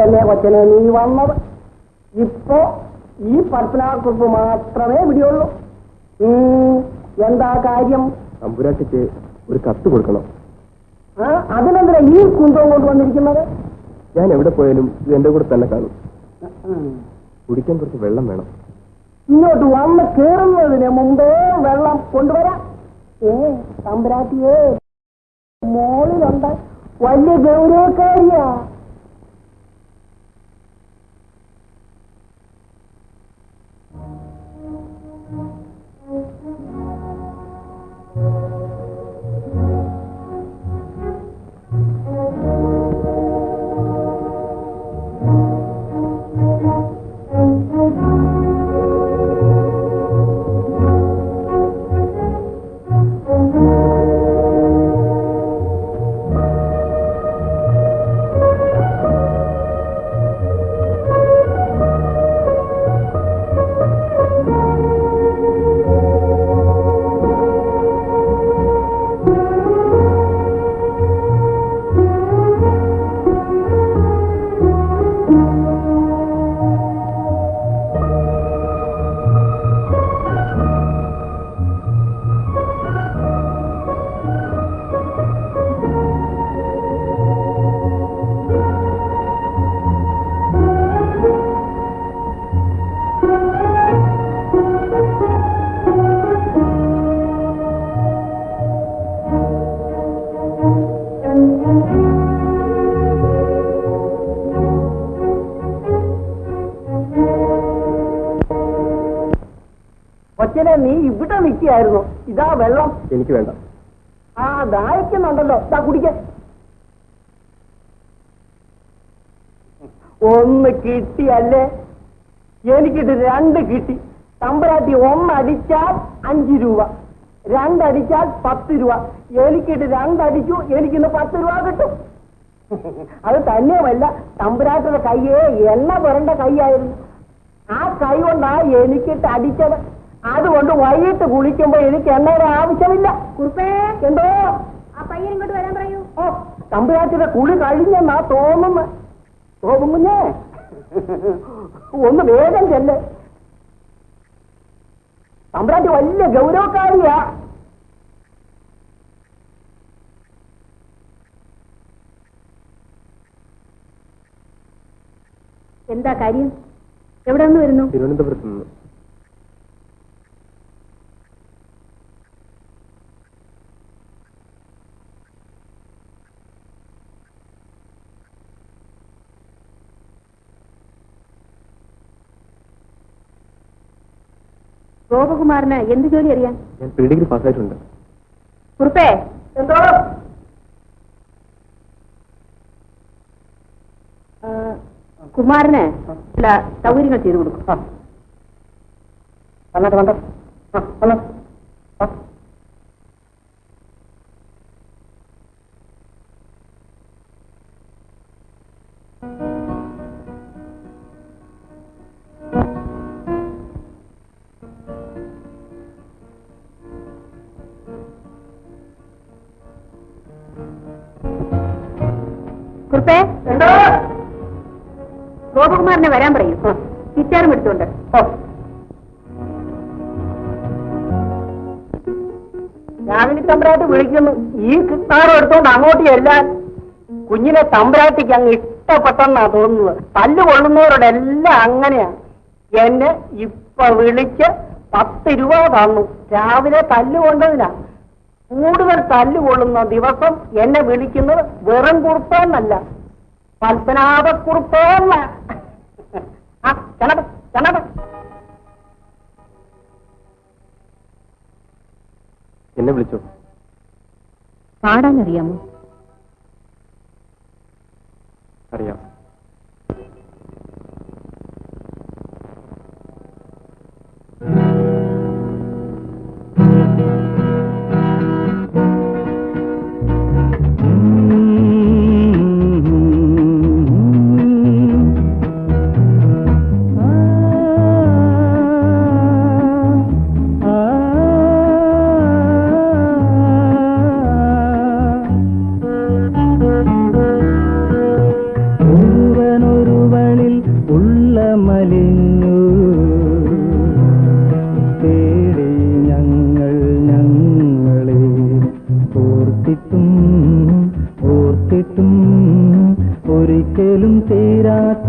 തന്നെ കൊച്ചനെ നീ വന്നത്. ഇപ്പോ ഈ പത്മനാഭക്കുറിപ്പ് മാത്രമേ വിടിയുള്ളൂ. എന്താ കാര്യം? തമ്പുരാട്ടിക്ക് ഒരു കത്ത് കൊടുക്കണം. അതിനെന്തിനാ ഈ കുന്തവും കൊണ്ടുവന്നിരിക്കുന്നത്? ഞാൻ എവിടെ പോയാലും ഇത് എന്റെ കൂടെ തന്നെ കാണും. കുടിക്കാൻ കുറച്ച് വെള്ളം വേണം. ഇങ്ങോട്ട് വന്ന് കയറുന്നതിന് മുമ്പേ വെള്ളം കൊണ്ടുവരാം. തമ്പുരാട്ടിയെ മോളിലുണ്ട്, വലിയ ഗൗരവക്കാരിയാ. കൊച്ചനെ നീ ഇവിടെ നിൽക്കുകയായിരുന്നു. ഇതാ വെള്ളം. എനിക്ക് വേണ്ട. ദാഹിക്കുന്നുണ്ടല്ലോ, ഇതാ കുടിക്ക. ഒന്ന് കിട്ടിയല്ലേ? എനിക്കിത് 2 കിട്ടി. തമ്പുരാട്ടി 1 അടിച്ചാൽ 5 രൂപ, 2 അടിച്ചാൽ 10 രൂപ. എനിക്കിട്ട് 2 അടിച്ചു, എനിക്കിന്ന് 10 രൂപ കിട്ടും. അത് തന്നെയുമല്ല, തമ്പുരാട്ടിയുടെ കയ്യേ എണ്ണ പുരണ്ട കൈയായിരുന്നു. ആ കൈ കൊണ്ടാ എനിക്കിട്ട് അടിച്ചത്. അതുകൊണ്ട് വൈകിട്ട് കുളിക്കുമ്പോ എനിക്ക് എണ്ണയുടെ ആവശ്യമില്ല. കുറുപ്പേ, എന്തോ? ആ പയ്യൻ ഇങ്ങോട്ട് വരാൻ പറയൂ. തമ്പുരാട്ടിയുടെ കുളി കഴിഞ്ഞെന്നാ തോന്നുന്നു. കുഞ്ഞേ, ഒന്ന് വേഗം ചെല്ല്. തമ്പുരാട്ടി വലിയ ഗൗരവക്കാരിയാ. എന്താ കാര്യം? എവിടെ നിന്ന് വരുന്നു? തിരുവനന്തപുരത്ത് നിന്ന്. ഗോപകുമാറിന് എന്ത് ജോലി അറിയാം? ഞാൻ പ്രീ ഡിഗ്രി പാസ്സായിട്ടുണ്ട്. കുറുപ്പേ, എന്തോ? കുമാരന് ചില സൗകര്യങ്ങൾ ചെയ്തു കൊടുക്കും. വന്നോട്ടെ വന്നോ. കുറുപ്പേ, ഗോപകുമാറിനെ വരാൻ പറയും. ചിറ്റാറും എടുത്തുകൊണ്ട്. രാവിലെ തമ്പുരാട്ടി വിളിക്കുന്നു. ഈ കിട്ടാറും എടുത്തോണ്ട് അങ്ങോട്ട് ചെല്ലാൻ. കുഞ്ഞിനെ തമ്പുരാട്ടിക്ക് അങ്ങ് ഇഷ്ടപ്പെട്ടെന്നാ തോന്നുന്നത്. തല്ല് കൊള്ളുന്നവരോടെല്ലാം അങ്ങനെയാ. എന്നെ ഇപ്പൊ വിളിച്ച് 10 രൂപ തന്നു. രാവിലെ തല്ല് കൊണ്ടതിനാ. കൂടുതൽ തല്ല് കൊള്ളുന്ന ദിവസം എന്നെ വിളിക്കുന്നത് വെറും കുറുപ്പെന്നല്ല, പത്മനാഭക്കുറുപ്പെന്ന. എന്നെ വിളിച്ചോ? പാടാൻ അറിയാമോ? അറിയാം.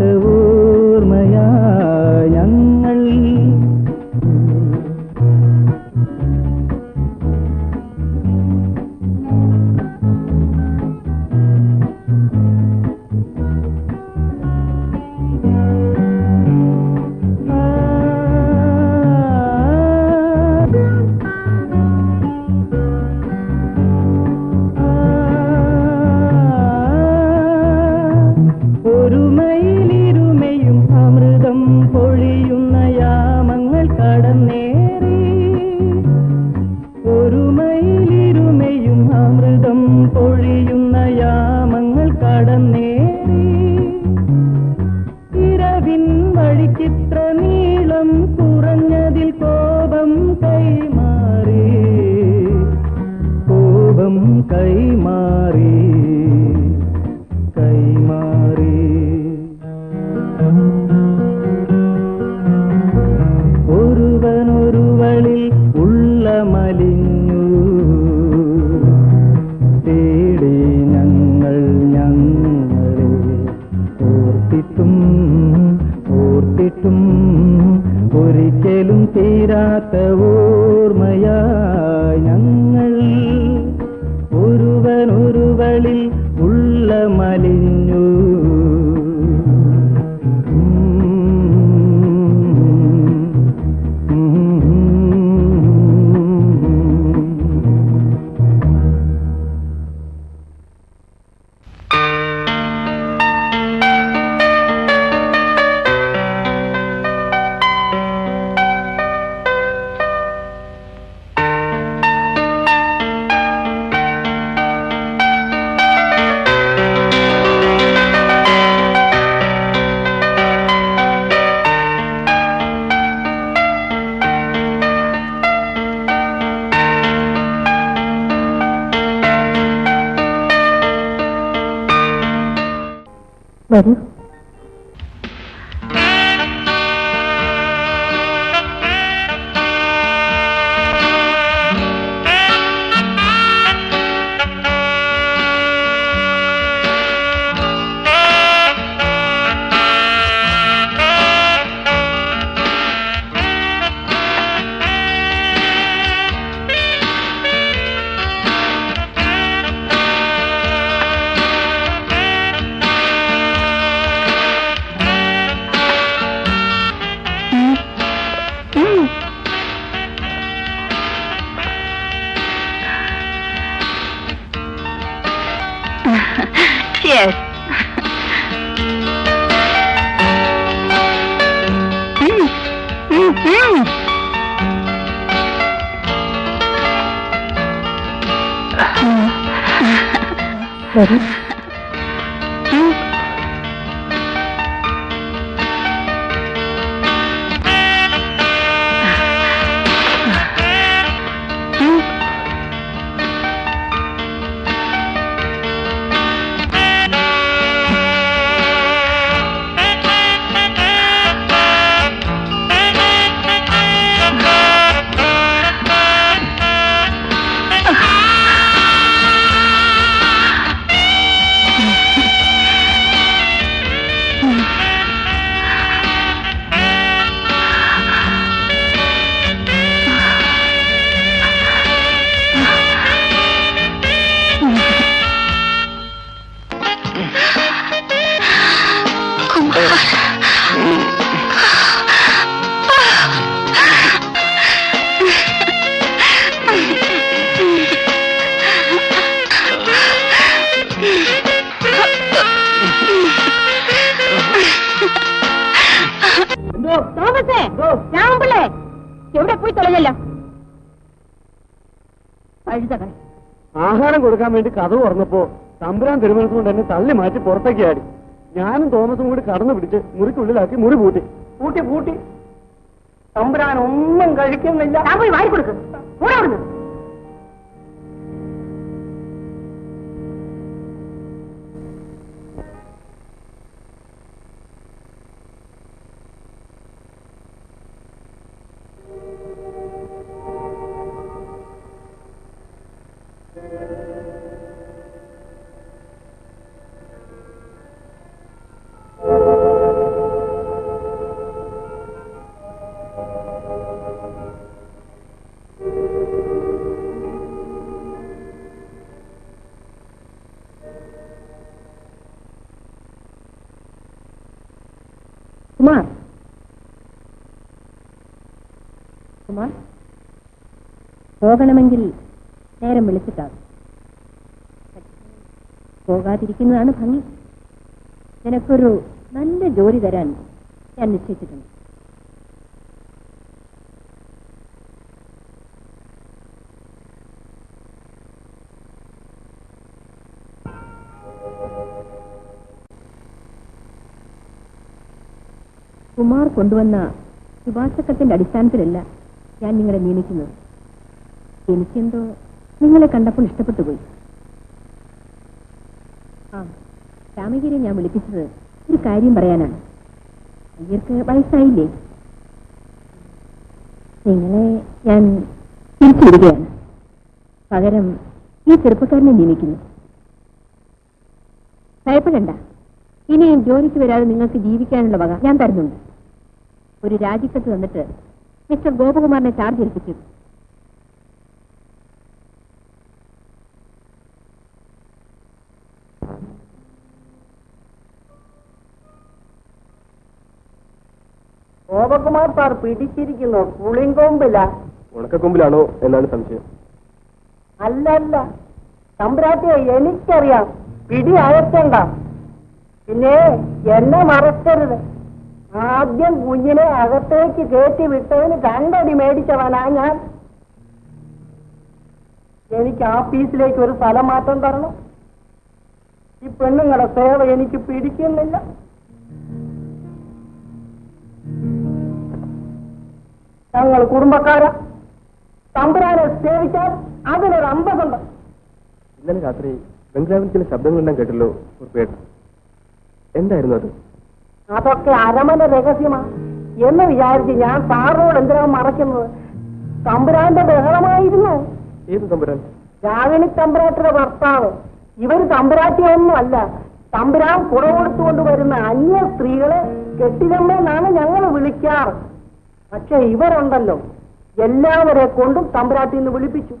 ഓർമ്മയാ ഞങ്ങൾ. ഒരുമയിലിരുമയും അമൃതം പൊഴിയുന്ന യാമങ്ങൾ കടന്നേറി. ഒരുമയിലിരുമയും അമൃതം പൊഴിയുന്ന യാമങ്ങൾ കടന്നേറി. ഇരവിൻ വഴിക്കിത്ര നീളം കുറഞ്ഞതിൽ കോപം കൈമാറി. കോപം കൈമാറി. കൈമാറി. ഒരുവനൊരുവളിൽ ഉള്ളമലിഞ്ഞു തേടി ഞങ്ങൾ ഞങ്ങളെ. ഓർത്തിട്ടും ഓർത്തിട്ടും ഒരിക്കലും തീരാത്ത ഓർമ്മയാ ഞങ്ങൾ. ഒരുവനൊരുവളിൽ ഉള്ളമലിഞ്ഞു. വരൂ. Cheers. Sorry. തോമസേ, രാമപിള്ളേ, എവിടെ പോയി തൊലഞ്ഞല്ലോ? ആഹാരം കൊടുക്കാൻ വേണ്ടി കഥ തുറന്നപ്പോ തമ്പുരാൻ തിരുമനസുകൊണ്ട് എന്നെ തള്ളി മാറ്റി പുറത്തേക്ക് ആടി. ഞാനും തോമസും കൂടി കടന്നു പിടിച്ച് മുറിക്കുള്ളിലാക്കി മുറി പൂട്ടി. പൂട്ടി പൂട്ടി തമ്പുരാൻ ഒന്നും കഴിക്കുന്നില്ല. പോയി വാരി കൊടുക്കും. കുമാർ കുമാർ പോകണമെങ്കിൽ നേരം വിളിച്ചിട്ടാകും. പോകാതിരിക്കുന്നതാണ് ഭംഗി. നിനക്കൊരു നല്ല ജോലി തരാൻ ഞാൻ നിശ്ചയിച്ചിട്ടുണ്ട്. കുമാർ കൊണ്ടുവന്ന ശുപാർശക്കത്തിന്റെ അടിസ്ഥാനത്തിലല്ല ഞാൻ നിങ്ങളെ നിയമിക്കുന്നത്. എനിക്കെന്തോ നിങ്ങളെ കണ്ടപ്പോൾ ഇഷ്ടപ്പെട്ടു പോയി. ആ രാമഗിരിയെ ഞാൻ വിളിപ്പിച്ചത് ഒരു കാര്യം പറയാനാണ്. അയ്യർക്ക് വയസ്സായില്ലേ? നിങ്ങളെ ഞാൻ തിരിച്ചുവിടുകയാണ്. പകരം ഈ ചെറുപ്പക്കാരനെ നിയമിക്കുന്നു. ഭയപ്പെടണ്ട. ഇനിയും ജോലിക്ക് വരാതെ നിങ്ങൾക്ക് ജീവിക്കാനുള്ള വക ഞാൻ തരുന്നുണ്ട്. ഒരു രാജിക്കത്ത് തന്നിട്ട് മിസ്റ്റർ ഗോപകുമാറിനെ ചാർജ് ഏൽപ്പിച്ചു. ഗോപകുമാർ സാർ പിടിച്ചിരിക്കുന്നു പുളിങ്കൊമ്പില. ഉണക്കക്കൊമ്പിലാണോ എന്നാണ് സംശയം. അല്ല തമ്പുരാട്ടിയെ എനിക്കറിയാം. പിടി അയക്കണ്ട. പിന്നെ എന്നെ മറക്കരുത്. ആദ്യം കുഞ്ഞിനെ അകത്തേക്ക് കയറ്റി വിട്ടതിന് 2 അടി മേടിച്ചവനാ ഞാൻ. എനിക്ക് ആഫീസിലേക്ക് ഒരു സ്ഥലം മാറ്റം തരണം. ഈ പെണ്ണുങ്ങളുടെ സേവ എനിക്ക് പിടിക്കുന്നില്ല. ഞങ്ങൾ കുടുംബക്കാരാ. തമ്പുരാനെ സേവിച്ചാൽ അതിനൊരു അമ്പതുണ്ട്. ഇന്നലെ രാത്രി ബംഗ്ലാവിൽ ചില ശബ്ദങ്ങളെല്ലാം കേട്ടല്ലോ ഉറപ്പേട്ട. എന്തായിരുന്നു അത്? അതൊക്കെ അരമന രഹസ്യമാ എന്ന് വിചാരിച്ച് ഞാൻ സാറിനോട് എന്തിനാണ് മറയ്ക്കുന്നത്? തമ്പുരാന്റെ ബഹളമായിരുന്നു. ഏത് തമ്പുരാൻ? രാഗിണി തമ്പുരാട്ടിയുടെ ഭർത്താവ്. ഇവര് തമ്പുരാട്ടിയൊന്നും അല്ല. തമ്പുരാൻ കുടകൊടുത്തുകൊണ്ട് വരുന്ന അന്യ സ്ത്രീകളെ കെട്ടിലമ്മേന്നാണ് ഞങ്ങൾ വിളിക്കാറ്. പക്ഷെ ഇവരുണ്ടല്ലോ, എല്ലാവരെ കൊണ്ടും തമ്പുരാട്ടിന്ന് വിളിപ്പിച്ചു.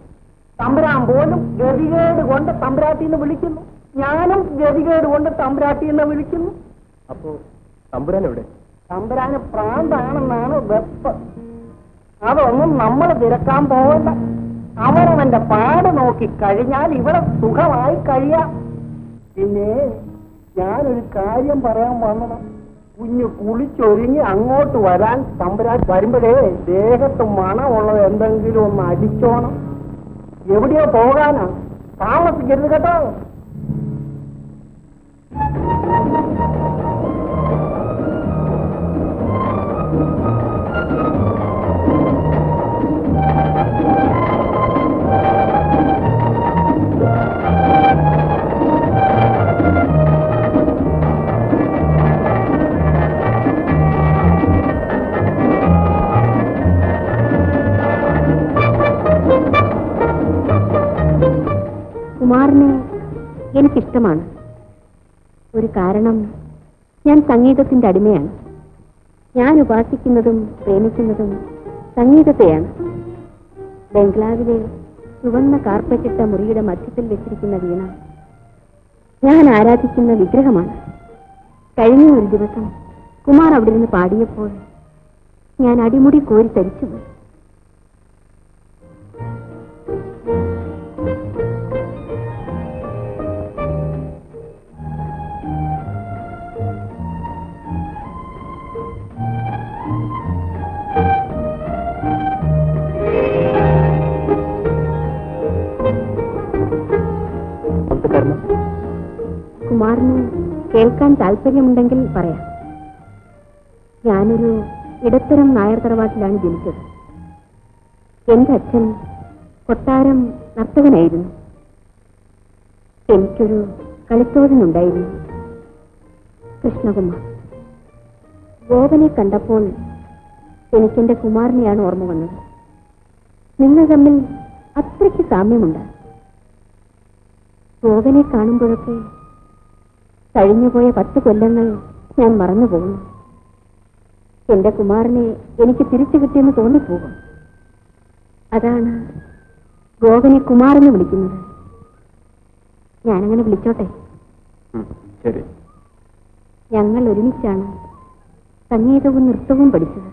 തമ്പുരാൻ പോലും ഗതികേട് കൊണ്ട് തമ്പുരാട്ടിന്ന് വിളിക്കുന്നു. ഞാനും ഗതികേട് കൊണ്ട് തമ്പുരാട്ടിന്ന് വിളിക്കുന്നു. അപ്പോ തമ്പുരാൻ എവിടെ? തമ്പുരാന് പ്രാന്താണെന്നാണ് വെപ്പ്. അതൊന്നും നമ്മൾ തിരക്കാൻ പോകണ്ട. അവരവന്റെ പാട് നോക്കി കഴിഞ്ഞാൽ ഇവിടെ സുഖമായി കഴിയാം. പിന്നെ ഞാനൊരു കാര്യം പറയാൻ വന്നതാണ്. കുഞ്ഞു കുളിച്ചൊരുങ്ങി അങ്ങോട്ട് വരാൻ തമ്പുരാൻ വരുമ്പോഴേ ദേഹത്ത് മണമുള്ളത് എന്തെങ്കിലും ഒന്ന് അടിച്ചോണം. എവിടെയോ പോകാനാ. താമസിക്കരുത് കേട്ടോ. കുമാറിനെ എനിക്കിഷ്ടമാണ്. ഒരു കാരണം, ഞാൻ സംഗീതത്തിന്റെ അടിമയാണ്. ഞാൻ ഉപാസിക്കുന്നതും പ്രേമിക്കുന്നതും സംഗീതത്തെയാണ്. ബംഗ്ലാവിലെ ചുവന്ന കാർപ്പറ്റിട്ട മുറിയുടെ മധ്യത്തിൽ വെച്ചിരിക്കുന്ന വീണ ഞാൻ ആരാധിക്കുന്ന വിഗ്രഹമാണ്. കഴിഞ്ഞ ഒരു ദിവസം കുമാർ അവിടെ നിന്ന് പാടിയപ്പോൾ ഞാൻ അടിമുടി കോരി തരിച്ചുപോയി. കുമാറിന് കേൾക്കാൻ താല്പര്യമുണ്ടെങ്കിൽ പറയാം. ഞാനൊരു ഇടത്തരം നായർ തറവാട്ടിലാണ് ജനിച്ചത്. എന്റെ അച്ഛൻ കൊട്ടാരം നർത്തകനായിരുന്നു. എനിക്കൊരു കളിത്തോഴനുണ്ടായിരുന്നു, കൃഷ്ണകുമാർ. ഗോപനെ കണ്ടപ്പോൾ എനിക്കെന്റെ കുമാറിനെയാണ് ഓർമ്മ വന്നത്. നിങ്ങൾ തമ്മിൽ അത്രയ്ക്ക് സാമ്യമുണ്ട്. ഗോപനെ കാണുമ്പോഴൊക്കെ കഴിഞ്ഞുപോയ 10 കൊല്ലങ്ങൾ ഞാൻ മറന്നു പോകുന്നു. എന്റെ കുമാറിനെ എനിക്ക് തിരിച്ചു കിട്ടിയെന്ന് തോന്നിപ്പോകും. അതാണ് ഗോപനെ കുമാറെന്ന് വിളിക്കുന്നത്. ഞാനങ്ങനെ വിളിച്ചോട്ടെ? ശരി. ഞങ്ങൾ ഒരുമിച്ചാണ് സംഗീതവും നൃത്തവും പഠിച്ചത്.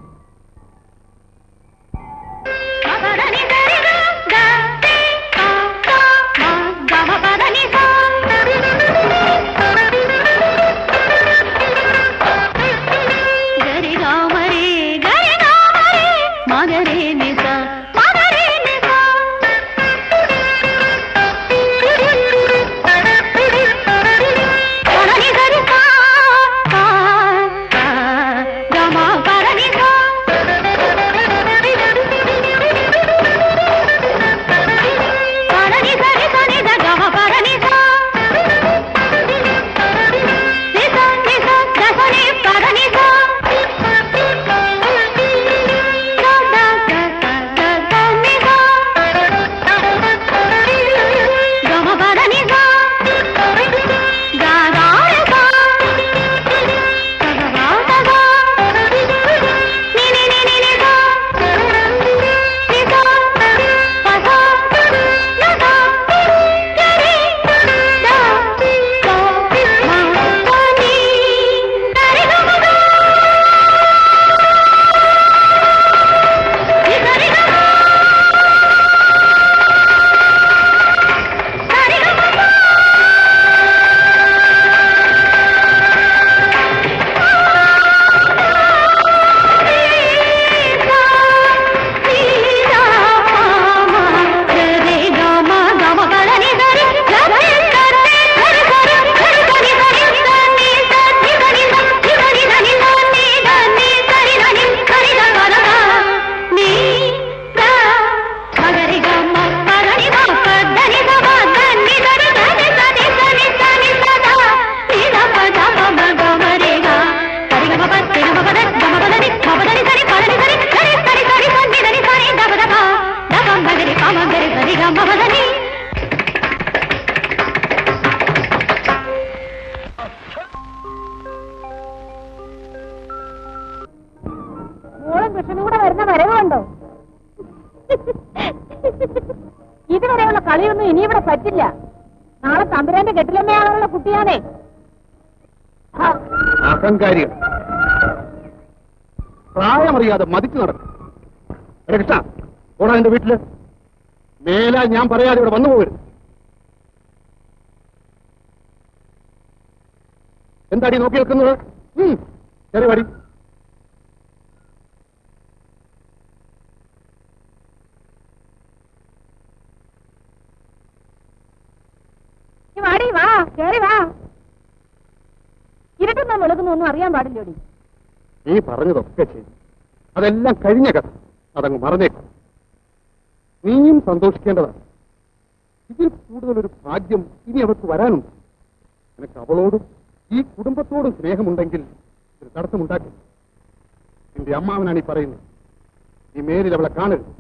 കൂടെ വരുന്ന വരവുണ്ടോ? ഇതുവരെയുള്ള കളിയൊന്നും ഇനി ഇവിടെ പറ്റില്ല. നാളെ തമ്പുരാന്റെ കെട്ടിലമ്മയാണുള്ള കുട്ടിയാണേ. അഹങ്കാരികൾ പ്രായമറിയാതെ മതിച്ചു നടക്കും. കൃഷ്ണ ഓടാ എന്റെ വീട്ടില്. മേല ഞാൻ പറയാതെ ഇവിടെ വന്നു പോകരുത്. എന്താടി നോക്കി നിൽക്കുന്നത്? ശരി വടി. വാടി വാ, കേറി വാ. ഇരുട്ടുന്ന വെളുക്കുന്ന ഒന്നും അറിയാൻ പാടില്ലോടി. നീ പറഞ്ഞതൊക്കെ ശരി. അതെല്ലാം കഴിഞ്ഞ കഥ. അതങ്ങ് മറന്നേക്കും. നീയും സന്തോഷിക്കേണ്ടതാണ്. ഇതിൽ കൂടുതലൊരു ഭാഗ്യം ഇനി അവർക്ക് വരാനുണ്ട്. നിനക്ക് അവളോടും ഈ കുടുംബത്തോടും സ്നേഹമുണ്ടെങ്കിൽ ഒരു തടസ്സമുണ്ടാക്കും. എന്റെ അമ്മാവനാണ് ഈ പറയുന്നത്. നീ മേലിൽ അവളെ കാണരുത്.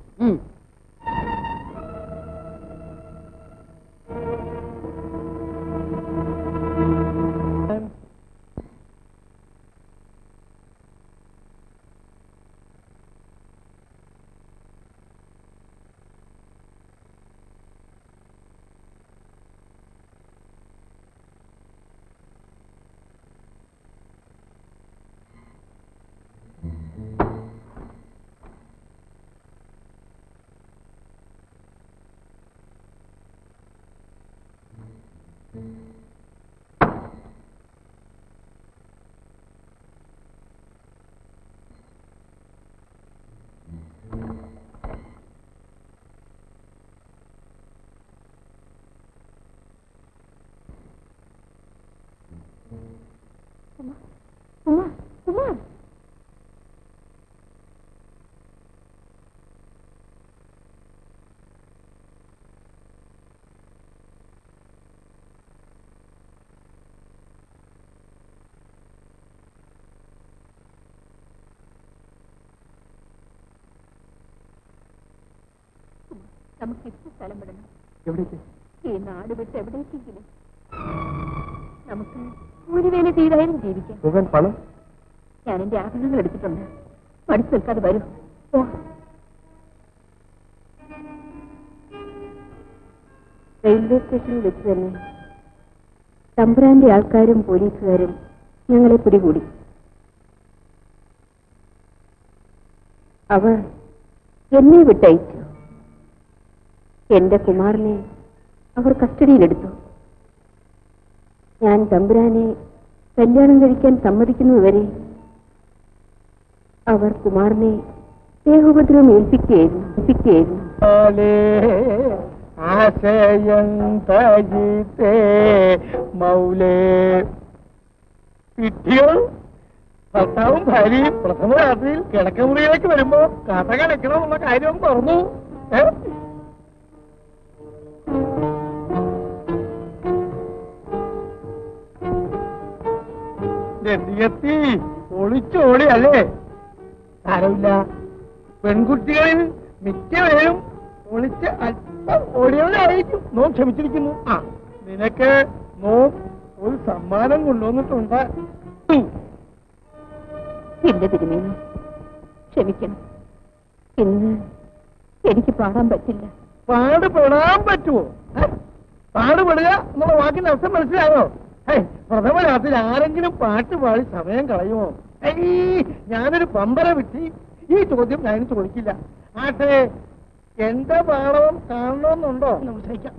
നമുക്കിപ്പോ സ്ഥലം വിടണം. എവിടേക്ക്? ഈ നാട് വിട്ട് എവിടേക്കെങ്കിലും. നമുക്ക് കൂലിവേല ചെയ്തായാലും ജീവിക്കാം. പണം ഞാൻ എന്റെ ആഭരണങ്ങൾ എടുത്തിട്ടുണ്ട്. മടിച്ചു നിൽക്കാതെ വരൂ. റെയിൽവേ സ്റ്റേഷനിൽ വെച്ച് തന്നെ തമ്പുരാന്റെ ആൾക്കാരും പോലീസുകാരും ഞങ്ങളെ പിടികൂടി. അവർ എന്നെ വിട്ടയച്ചു. എന്റെ കുമാരനെ അവർ കസ്റ്റഡിയിലെടുത്തു. ഞാൻ തമ്പുരാനെ കല്യാണം കഴിക്കാൻ സമ്മതിക്കുന്നതുവരെ അവർ കുമാരനെ ദേഹോപദ്രവം ഏൽപ്പിക്കുകയായിരുന്നു. ഭർത്താവും ഭാര്യയും പ്രഥമ രാത്രിയിൽ കിടക്കമുറിയിലേക്ക് വരുമ്പോ കഥ കളിക്കണമെന്നുള്ള കാര്യം പറഞ്ഞു. എത്തി ഒളിച്ചോടി അല്ലേ? സാരമില്ല, പെൺകുട്ടികളിൽ മിക്കവരും ഒളിച്ച് അല്പം ഓടിയവരായിരിക്കും. നോം ക്ഷമിച്ചിരിക്കുന്നു. നിനക്ക് നോം ഒരു സമ്മാനം കൊണ്ടുവന്നിട്ടുണ്ട്. ഇല്ല തിരുമേനി, ക്ഷമിക്കണം. ഇന്ന് എനിക്ക് പാടാൻ പറ്റില്ല. പാടുപെടാൻ പറ്റുമോ? പാടുപെടുക എന്നുള്ള വാക്കിന്റെ അർത്ഥം മനസ്സിലായോ? പ്രഥമ രാത്രി ആരെങ്കിലും പാട്ട് പാടി സമയം കളയുമോ? ഞാനൊരു പമ്പര വിട്ടി ഈ ചോദ്യം ഞാൻ ചോദിക്കില്ല. ആട്ടെ, എന്റെ പാടവം കാണണമെന്നുണ്ടോ? സംശയിക്കാം.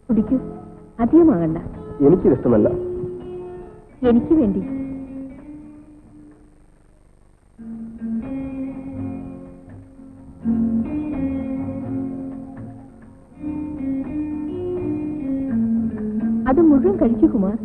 കുടിക്കൂ, അധികമാകണ്ട. എനിക്കിതിഷ്ടമല്ല. എനിക്ക് വേണ്ടി. അത് മുഴുവൻ കഴിക്കൂ കുമാർ.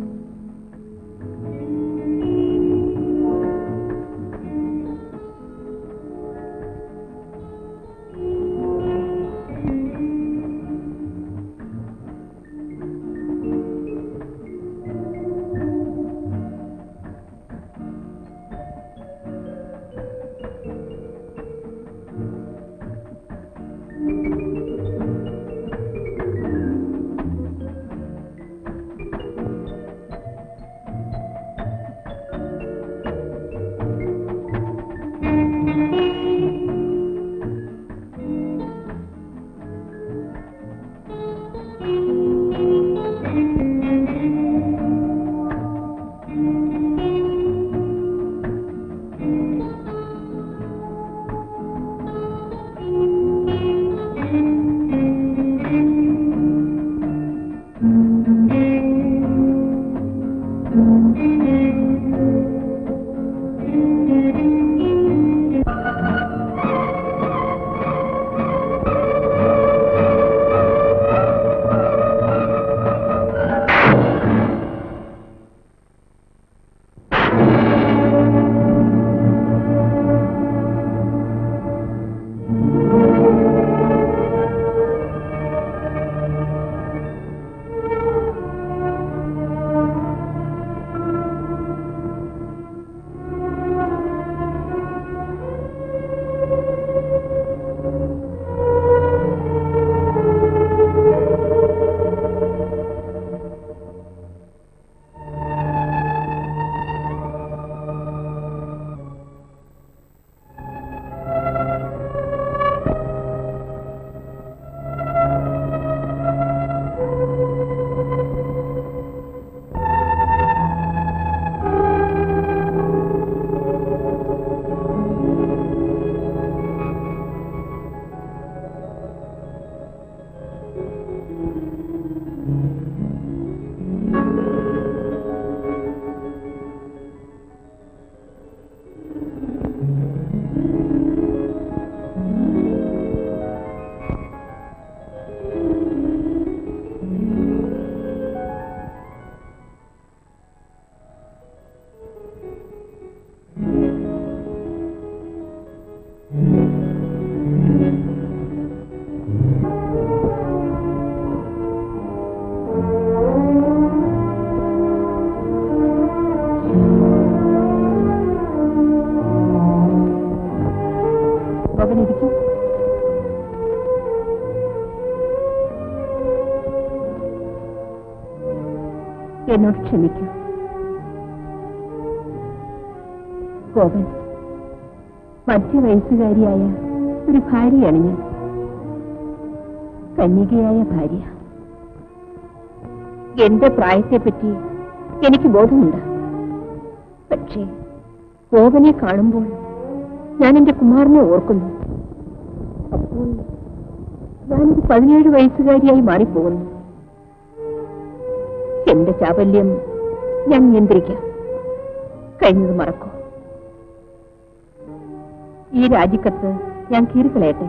എന്നോട് ക്ഷമിക്കൂ ഗോപൻ. മധ്യവയസ്സുകാരിയായ ഒരു ഭാര്യയാണ് ഞാൻ, കന്യകയായ ഭാര്യ. എന്റെ പ്രായത്തെപ്പറ്റി എനിക്ക് ബോധമുണ്ട്. പക്ഷേ ഗോപനെ കാണുമ്പോൾ ഞാൻ എന്റെ കുമാരനെ ഓർക്കുന്നു. അപ്പോൾ ഞാനൊരു 17 വയസ്സുകാരിയായി മാറിപ്പോകുന്നു. എന്റെ ചാബല്യം ഞാൻ നിയന്ത്രിക്കാം. കഴിഞ്ഞത് മറക്കൂ. ഈ രാജിക്കത്ത് ഞാൻ കീറിക്കളയട്ടെ.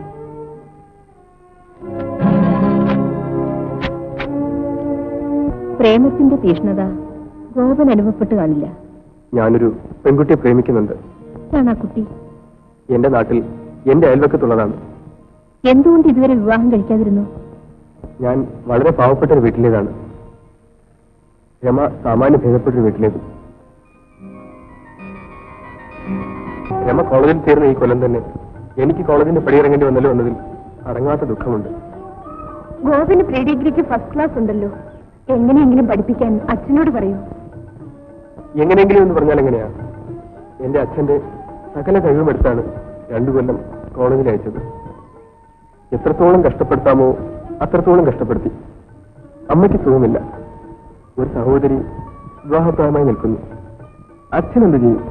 പ്രേമത്തിന്റെ തീഷ്ണത ഗോപൻ അനുഭവപ്പെട്ട് കാണില്ല. ഞാനൊരു പെൺകുട്ടിയെ പ്രേമിക്കുന്നുണ്ട്. ആണാ കുട്ടി? എന്റെ നാട്ടിൽ എന്റെ അയൽവക്കത്തുള്ളതാണ്. എന്തുകൊണ്ട് ഇതുവരെ വിവാഹം കഴിക്കാതിരുന്നു? ഞാൻ വളരെ പാവപ്പെട്ട ഒരു വീട്ടിലേതാണ്. രമ സാമാന്യ ഭേദപ്പെട്ടൊരു വീട്ടിലേക്കും. രമ കോളേജിൽ ചേർന്ന ഈ കൊല്ലം തന്നെ എനിക്ക് കോളേജിന്റെ പടിയിറങ്ങേണ്ടി വന്നല്ലോ എന്നതിൽ അടങ്ങാത്ത ദുഃഖമുണ്ട്. ഗോപന് പ്രീ ഡിഗ്രിക്ക് ഫസ്റ്റ് ക്ലാസ് ഉണ്ടല്ലോ. എങ്ങനെയെങ്കിലും പഠിപ്പിക്കാൻ അച്ഛനോട് പറയൂ. എങ്ങനെയെങ്കിലും എന്ന് പറഞ്ഞാൽ എങ്ങനെയാ? എന്റെ അച്ഛന്റെ സകല കഴിവുമെടുത്താണ് 2 കൊല്ലം കോളേജിൽ അയച്ചത്. എത്രത്തോളം കഷ്ടപ്പെടുത്താമോ അത്രത്തോളം കഷ്ടപ്പെടുത്തി. അമ്മയ്ക്ക് സുഖമില്ല. ഒരു സഹോദരി വിവാഹപ്രായമായി നിൽക്കുന്നു. അച്ഛൻ എന്ത് ചെയ്യും?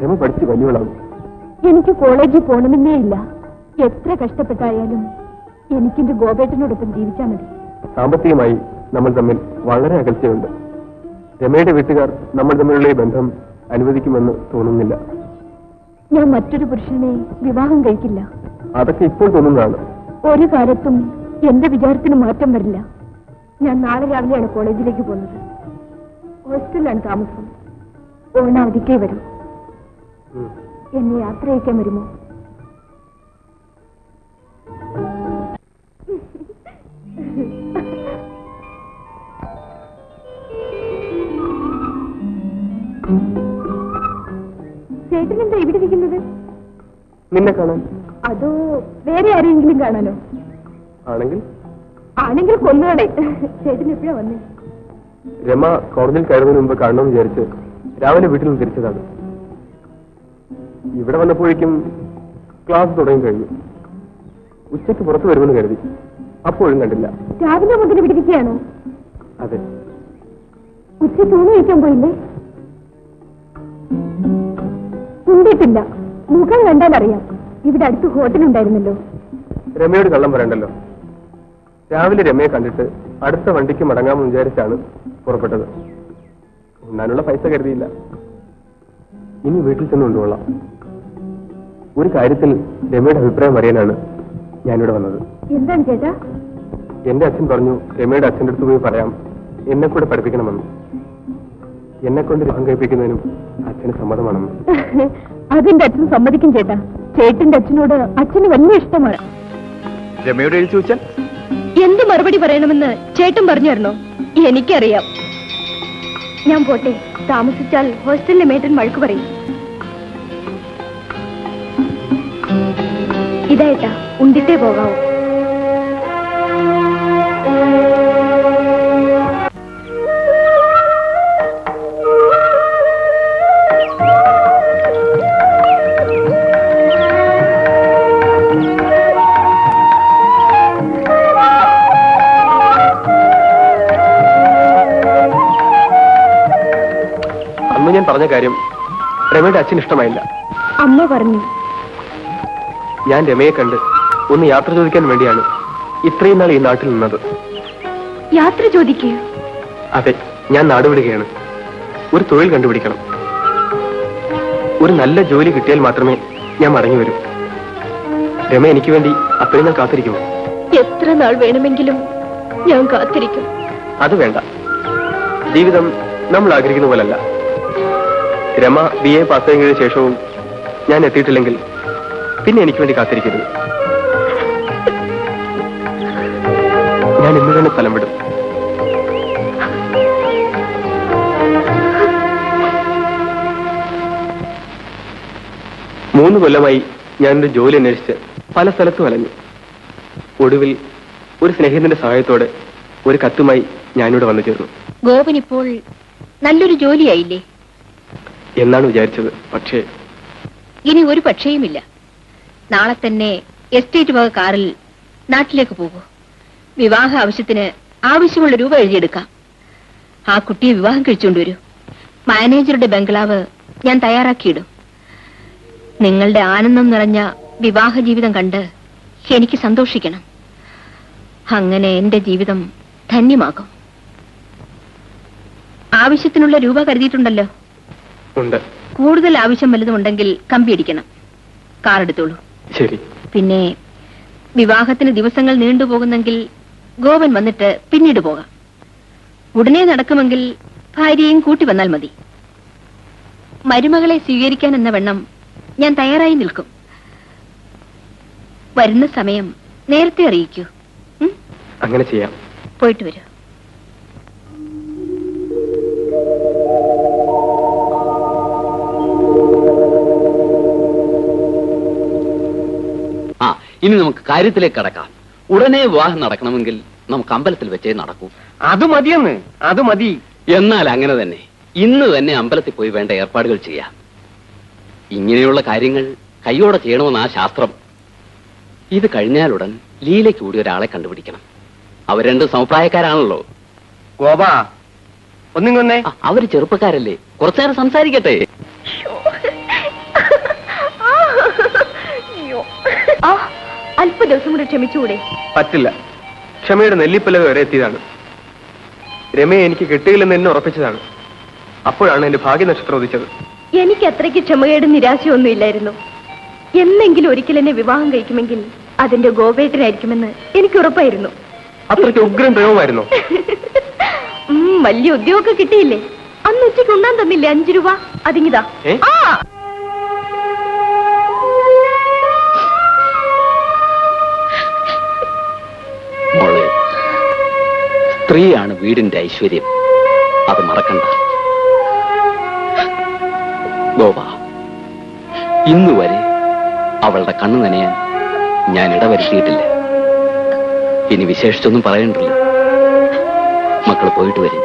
രമ പഠിച്ച് വലിയവളാകും. എനിക്ക് കോളേജിൽ പോകണമെന്നേ ഇല്ല. എത്ര കഷ്ടപ്പെട്ടായാലും എനിക്കെന്റെ ഗോപേട്ടനോടൊപ്പം ജീവിച്ചാൽ മതി. സാമ്പത്തികമായി നമ്മൾ തമ്മിൽ വളരെ അകൽച്ചയുണ്ട്. രമയുടെ വീട്ടുകാർ നമ്മൾ തമ്മിലുള്ള ഈ ബന്ധം അനുവദിക്കുമെന്ന് തോന്നുന്നില്ല. ഞാൻ മറ്റൊരു പുരുഷനെ വിവാഹം കഴിക്കില്ല. അതൊക്കെ ഇപ്പോൾ തോന്നുന്നതാണ്. ഒരു കാലത്തും എന്റെ വിചാരത്തിന് മാറ്റം വരില്ല. ഞാൻ നാളെ രാവിലെയാണ് കോളേജിലേക്ക് പോകുന്നത്. ഹോസ്റ്റലിലാണ് താമസം. ഓണാവധിക്കേ വരൂ. എന്നെ യാത്ര അയക്കാൻ വരുമോ? ചേട്ടനെന്താ ഇവിടെ ഇരിക്കുന്നത്? നിന്നെ കാണാൻ. അതോ വേറെ ആരെങ്കിലും കാണാനോ? ആണെങ്കിൽ കൊന്നുകളെ. ചേട്ടൻ എപ്പോഴാ വന്നേ? രമ കോളേജിൽ കയറുന്നതിന് മുമ്പ് കാണണമെന്ന് വിചാരിച്ച് രാവിലെ വീട്ടിൽ നിന്ന് തിരിച്ചതാണ്. ഇവിടെ വന്നപ്പോഴേക്കും ക്ലാസ് തുടങ്ങി കഴിഞ്ഞു. ഉച്ചയ്ക്ക് പുറത്തു വരുമെന്ന് കരുതി. അപ്പോഴും കണ്ടില്ല. രാവിലെ മുതൽ പിടിപ്പിക്കുകയാണോ? അതെ. ഉച്ചയ്ക്ക് ഊണ് കഴിക്കാൻ പോയില്ലേ? ഉണ്ടിട്ടില്ല. മുഖം കണ്ടാൽ അറിയാം. ഇവിടെ അടുത്ത് ഹോട്ടലുണ്ടായിരുന്നല്ലോ. രമയോട് കള്ളം പറയണ്ടല്ലോ. രാവിലെ രമയെ കണ്ടിട്ട് അടുത്ത വണ്ടിക്ക് മടങ്ങാമെന്ന് വിചാരിച്ചാണ് പുറപ്പെട്ടത്. ഉണ്ണാനുള്ള പൈസ കരുതിയില്ല. ഇനി വീട്ടിൽ ചെന്ന് കൊണ്ടുകൊള്ളാം. ഒരു കാര്യത്തിൽ രമയുടെ അഭിപ്രായം അറിയാനാണ് ഞാനിവിടെ വന്നത്. എന്താണ് ചേട്ടാ? എന്റെ അച്ഛൻ പറഞ്ഞു രമയുടെ അച്ഛൻ്റെ അടുത്ത് പോയി പറയാം എന്നെ കൂടെ പഠിപ്പിക്കണമെന്ന്. എന്നെ കൊണ്ട് വിവാഹം കഴിപ്പിക്കുന്നതിനും അച്ഛന് സമ്മതമാണെന്ന്. അതിന്റെ അച്ഛൻ സമ്മതിക്കും ചേട്ടാ. ചേട്ടന്റെ അച്ഛനോട് അച്ഛന് വലിയ ഇഷ്ടമാണ്. രമയോട് എഴുതി ചോദിച്ചാൽ എന്ത് മറുപടി പറയണമെന്ന് ചേട്ടൻ പറഞ്ഞായിരുന്നോ? എനിക്കറിയാം. ഞാൻ പോട്ടെ. താമസിച്ചാൽ ഹോസ്റ്റലിലെ മേട്ടൻ വഴക്ക് പറയും. ഇതായിട്ടാ ഉണ്ടിട്ടേ പോകാവൂ. ഞാൻ പറഞ്ഞ കാര്യം രമയുടെ അച്ഛൻ ഇഷ്ടമായില്ല. അമ്മ പറഞ്ഞു. ഞാൻ രമയെ കണ്ട് ഒന്ന് യാത്ര ചോദിക്കാൻ വേണ്ടിയാണ് ഇത്രയും നാൾ ഈ നാട്ടിൽ നിന്നത്. യാത്ര ചോദിക്കുക? അതെ, ഞാൻ നാടുവിടുകയാണ്. ഒരു തൊഴിൽ കണ്ടുപിടിക്കണം. ഒരു നല്ല ജോലി കിട്ടിയാൽ മാത്രമേ ഞാൻ മടങ്ങി വരൂ. രമ എനിക്ക് വേണ്ടി അത്രയും നാൾ കാത്തിരിക്കുമോ? എത്ര നാൾ വേണമെങ്കിലും ഞാൻ കാത്തിരിക്കും. അത് വേണ്ട. ജീവിതം നമ്മൾ ആഗ്രഹിക്കുന്ന പോലല്ല. രമ BA പാസ്സായതിനു ശേഷവും ഞാൻ എത്തിയിട്ടില്ലെങ്കിൽ പിന്നെ എനിക്ക് വേണ്ടി കാത്തിരിക്കരുത്. ഞാൻ ഇന്ന് തന്നെ സ്ഥലം വിടും. മൂന്ന് കൊല്ലമായി ഞാനൊരു ജോലി അന്വേഷിച്ച് പല സ്ഥലത്തും അലഞ്ഞു. ഒടുവിൽ ഒരു സ്നേഹിതന്റെ സഹായത്തോടെ ഒരു കത്തുമായി ഞാനിവിടെ വന്നു ചേർന്നു. ഗോപൻ ഇപ്പോൾ നല്ലൊരു ജോലിയായില്ലേ എന്നാണ് വിചാരിച്ചത്. പക്ഷേ ഇനി ഒരു പക്ഷേയുമില്ല. നാളെ തന്നെ എസ്റ്റേറ്റ് വക കാറിൽ നാട്ടിലേക്ക് പോകൂ. വിവാഹ ആവശ്യത്തിന് ആവശ്യമുള്ള രൂപ എഴുതിയെടുക്കാം. ആ കുട്ടിയെ വിവാഹം കഴിച്ചുകൊണ്ടുവരൂ. മാനേജറുടെ ബംഗ്ലാവ് ഞാൻ തയ്യാറാക്കിയിടും. നിങ്ങളുടെ ആനന്ദം നിറഞ്ഞ വിവാഹ ജീവിതം കണ്ട് എനിക്ക് സന്തോഷിക്കണം. അങ്ങനെ എന്റെ ജീവിതം ധന്യമാകും. ആവശ്യത്തിനുള്ള രൂപ കരുതിയിട്ടുണ്ടല്ലോ. ഉണ്ട്. കൂടുതൽ ആവശ്യം വല്ലതുമുണ്ടെങ്കിൽ കമ്പി അടിക്കണം. കാർ എടുത്തോളൂ. ശരി. പിന്നെ വിവാഹത്തിന് ദിവസങ്ങൾ നീണ്ടുപോകുന്നെങ്കിൽ ഗോപൻ വന്നിട്ട് പിന്നീട് പോകാം. ഉടനെ നടക്കുമെങ്കിൽ ഭാര്യയും കൂട്ടി വന്നാൽ മതി. മരുമകളെ സ്വീകരിക്കാൻ എന്ന വണ്ണം ഞാൻ തയ്യാറായി നിൽക്കും. വരുന്ന സമയം നേരത്തെ അറിയിക്കൂ. അങ്ങനെ ചെയ്യാം. പോയിട്ട് വരൂ. ഇനി നമുക്ക് കാര്യത്തിലേക്ക് കടക്കാം. ഉടനെ വിവാഹം നടക്കണമെങ്കിൽ നമുക്ക് അമ്പലത്തിൽ വെച്ചേ നടക്കൂ. അത് മതിയെന്ന്. അത് മതി. എന്നാൽ അങ്ങനെ തന്നെ ഇന്ന് തന്നെ അമ്പലത്തിൽ പോയി വേണ്ട ഏർപ്പാടുകൾ ചെയ്യാം. ഇങ്ങനെയുള്ള കാര്യങ്ങൾ കൈയോടെ ചെയ്യണമെന്ന് ആ ശാസ്ത്രം. ഇത് കഴിഞ്ഞാലുടൻ ലീലയ്ക്ക് കൂടി ഒരാളെ കണ്ടുപിടിക്കണം. അവർ രണ്ടും സമപ്രായക്കാരാണല്ലോ. ഗോപ ഒന്നിങ്ങൊന്നേ. അവര് ചെറുപ്പക്കാരല്ലേ, കുറച്ചേരം സംസാരിക്കട്ടെ. അല്പ ദിവസം കൂടെ ക്ഷമിച്ചുകൂടെ? പറ്റില്ല. ക്ഷമയുടെ നെല്ലിപ്പലക വരെ എത്തിയതാണ്. രമയെ എനിക്ക് കിട്ടുകയില്ലെന്ന് എന്നെ ഉറപ്പിച്ചതാണ്. അപ്പോഴാണ് എന്റെ ഭാഗ്യനക്ഷത്രം ഉദിച്ചത്. എനിക്ക് അത്രയ്ക്ക് ക്ഷമകേടും നിരാശയൊന്നുമില്ലായിരുന്നു. എന്നെങ്കിലും ഒരിക്കൽ എന്നെ വിവാഹം കഴിക്കുമെങ്കിൽ അതിന്റെ ഗോപേട്ടനായിരിക്കുമെന്ന് എനിക്ക് ഉറപ്പായിരുന്നു. അത്രയ്ക്ക് ഉഗ്രൻ പ്രയോഗമായിരുന്നു. വലിയ ഉദ്യോഗമൊക്കെ കിട്ടിയില്ലേ? അന്ന് ഉച്ചയ്ക്ക് ഉണ്ണാൻ തന്നില്ലേ 5 രൂപ? അതിങ്ങിതാ. മോളെ, സ്ത്രീയാണ് വീടിന്റെ ഐശ്വര്യം, അത് മറക്കണ്ട. ഗോപ, ഇന്നുവരെ അവളുടെ കണ്ണു നനയാൻ ഞാൻ ഇടവരുത്തിയിട്ടില്ല. ഇനി വിശേഷിച്ചൊന്നും പറയണ്ടല്ലോ. മക്കൾ പോയിട്ട് വരും.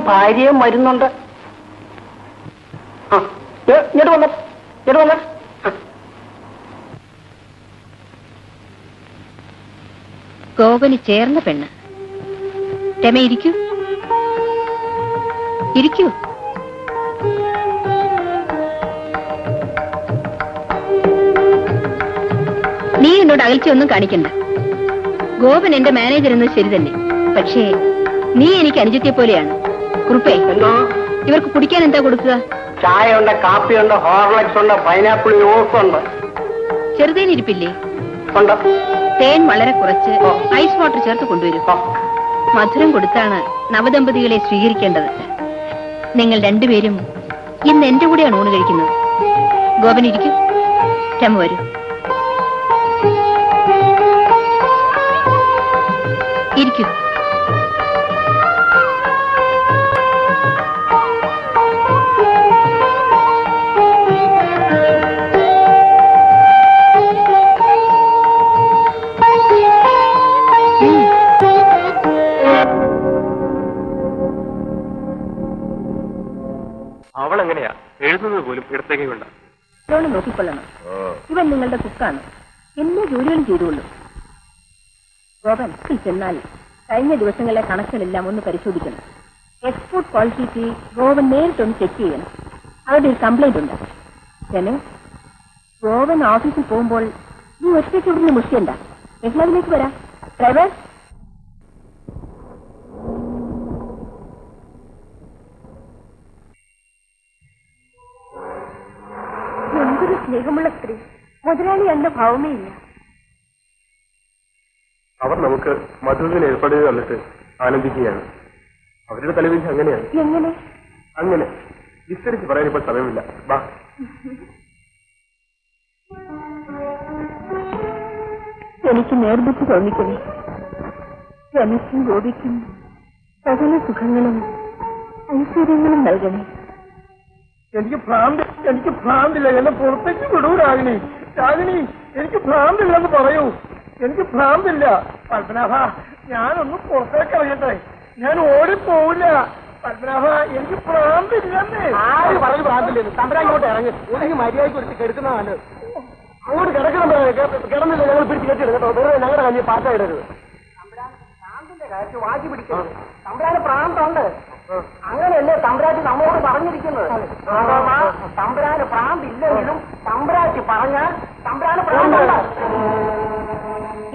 ഭാര്യയും വരുന്നുണ്ട്. ഇങ്ങോട്ട് വന്ന ഗോപന് ചേർന്ന പെണ്ണ്. രമ, ഇരിക്കൂ ഇരിക്കൂ. നീ എന്നോട് അകൽച്ചയൊന്നും കാണിക്കണ്ട. ഗോപൻ എന്റെ മാനേജർ എന്നത് ശരി തന്നെ. പക്ഷേ നീ എനിക്ക് അനുജത്തിയെ പോലെയാണ്. കുറുപ്പേ, ഇവർക്ക് കുടിക്കാൻ എന്താ കൊടുക്കുക? ചായ ഉണ്ട്, കാപ്പിയുണ്ട്, ഹോർലിക്സ് ഉണ്ട്, പൈനാപ്പിൾ ജ്യൂസ് ഉണ്ട്. ചെറുതേനിരിപ്പില്ലേ? ഉണ്ട്. തേൻ വളരെ കുറച്ച് ഐസ് വാട്ടർ ചേർത്ത് കൊണ്ടുവരും. മധുരം കൊടുത്താണ് നവദമ്പതികളെ സ്വീകരിക്കേണ്ടത്. നിങ്ങൾ രണ്ടുപേരും ഇന്ന് എന്റെ കൂടെയാണ് ഊണ് കഴിക്കുന്നത്. ഗോപൻ ഇരിക്കും. രമ വരൂ. ഇരിക്കൂ. അവളെങ്ങനെയാ എഴുതുന്നത് പോലും ഇടത്തേക്ക് കൊണ്ട. നോക്കിക്കൊള്ളണം. ഇവൻ നിങ്ങളുടെ കുക്കാണ്. എല്ലാ ജോലികളും ചെയ്തുകൊള്ളു. ഗോപൻ ചെന്നാൽ കഴിഞ്ഞ ദിവസങ്ങളിലെ കണക്കുകളെല്ലാം ഒന്ന് പരിശോധിക്കണം. എക്സ്പോർട്ട് ക്വാളിറ്റിക്ക് ഗോവൻ നേരിട്ടൊന്ന് ചെക്ക് ചെയ്യണം. അവരുടെ ഒരു കംപ്ലൈന്റ് ഉണ്ട്. പിന്നെ ഗോവൻ ഓഫീസിൽ പോകുമ്പോൾ നീ ഒറ്റയ്ക്ക് ഇവിടുന്ന് മുഷിയണ്ട. ബംഗ്ലാവിലേക്ക് വരാം. ഡ്രൈവർ, എന്തൊരു സ്നേഹമുള്ള സ്ത്രീ. മുതലാളി എന്ന ഭാവമേ ഇല്ല. അവർ നമുക്ക് മധുവിന് ഏർപ്പാട് തന്നിട്ട് ആനന്ദിക്കുകയാണ്. അവരുടെ തലവിധി അങ്ങനെയാണ്. എങ്ങനെ? അങ്ങനെ വിസ്തരിച്ച് പറയാൻ ഇപ്പോൾ സമയമില്ല. ബാ. എനിക്ക് നേർബുദ്ധി തോന്നിക്കണേ. രമയ്ക്കും ഗോപിക്കും സകല സുഖങ്ങളും ഐശ്വര്യങ്ങളും നൽകണേ. എനിക്ക് ഭ്രാന്തില്ല. എന്നെ പുറത്തേക്ക് വിടൂ രാഗിണി. എനിക്ക് ഭ്രാന്തില്ലെന്ന് പറയൂ. എനിക്ക് ഭ്രാന്തില്ല. പത്മനാഭ, ഞാനൊന്ന് പുറത്തേക്ക് ഇറങ്ങട്ടെ. ഞാൻ ഓടിപ്പോവില്ല. പത്മനാഭ, എനിക്ക് ഭ്രാന്തില്ലെന്നേ. ആര് പറഞ്ഞു ഭ്രാന്തില്ലെന്ന്? തമ്പരാൻ ഇങ്ങോട്ട് ഇറങ്ങി. ഒന്നെങ്കിൽ മര്യാദയ്ക്ക് ഒരുത്തി കെടുക്കുന്ന നല്ലത്. അങ്ങോട്ട് കിടക്കണം. കിടന്നില്ല ഞങ്ങൾ പിടിച്ച് കെട്ടിയിടും കേട്ടോ. വെറുതെ ഞങ്ങളുടെ കഞ്ഞി പാറ്റ ഇടരുത്. ഭ്രാന്തിന്റെ കാര്യം വാശി പിടിക്കരുത്. തമ്പരാന് ഭ്രാന്തുണ്ട്. അങ്ങനെയല്ലേ തമ്പരാട്ടി നമ്മളോട് പറഞ്ഞിരിക്കുന്നത്? തമ്പരാന് ഭ്രാന്തില്ലെങ്കിലും തമ്പരാട്ടി പറഞ്ഞാൽ തമ്പരാന് ഭ്രാന്തുണ്ട്.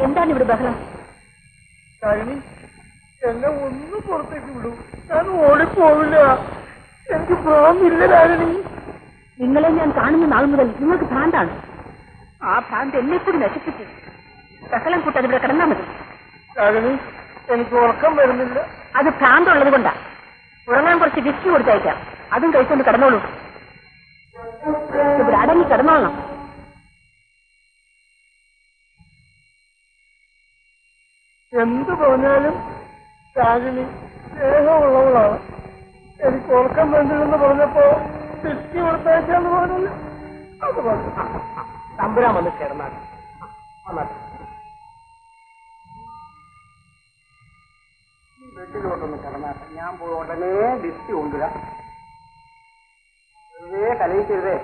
എന്താണ് ഇവിടെ ബഹളം? എന്നെ ഒന്ന് പുറത്തേക്ക് വിടൂ. ഞാൻ ഓടിപ്പോവില്ല. എനിക്ക് ഭ്രാന്തില്ല രാഗിണി. നിങ്ങളെ ഞാൻ കാണുന്ന നാൾ മുതൽ നിങ്ങൾക്ക് ഭ്രാന്താണ്. ആ ഭ്രാന്ത് എന്നെ കൂടി നശിപ്പിച്ചു. ബഹളം കൂട്ടാൻ ഇവിടെ കിടന്നാൽ മതി. രാഗിണി, എനിക്ക് ഉറക്കം വരുന്നില്ല. അത് ഭ്രാന്തുള്ളത് കൊണ്ടാ. ഉറങ്ങാൻ കുറച്ച് വിസ്കി കൊടുത്തയക്കാം. അതും കഴിച്ചോണ്ട് കിടന്നോളൂ. ഇവിടെ അടങ്ങി കിടന്നോളണം. എന്ത് പറഞ്ഞാലും രാഗിണി സ്നേഹമുള്ളവളാണ്. എനിക്ക് ഉറക്കം വേണ്ടില്ലെന്ന് പറഞ്ഞപ്പോ തിരിച്ചു കൊടുത്തേക്കാന്ന് പറഞ്ഞില്ല. അത് പറഞ്ഞു തമ്പുരാൻ വന്ന് കിടന്നാൽ വീട്ടിലോട്ടൊന്ന് കിടന്നാട്ടെ. ഞാൻ പോയി ഉടനെ ലിസ്റ്റ് കൊണ്ടുവരാം. വെറുതെ കലയിക്കരുതേ.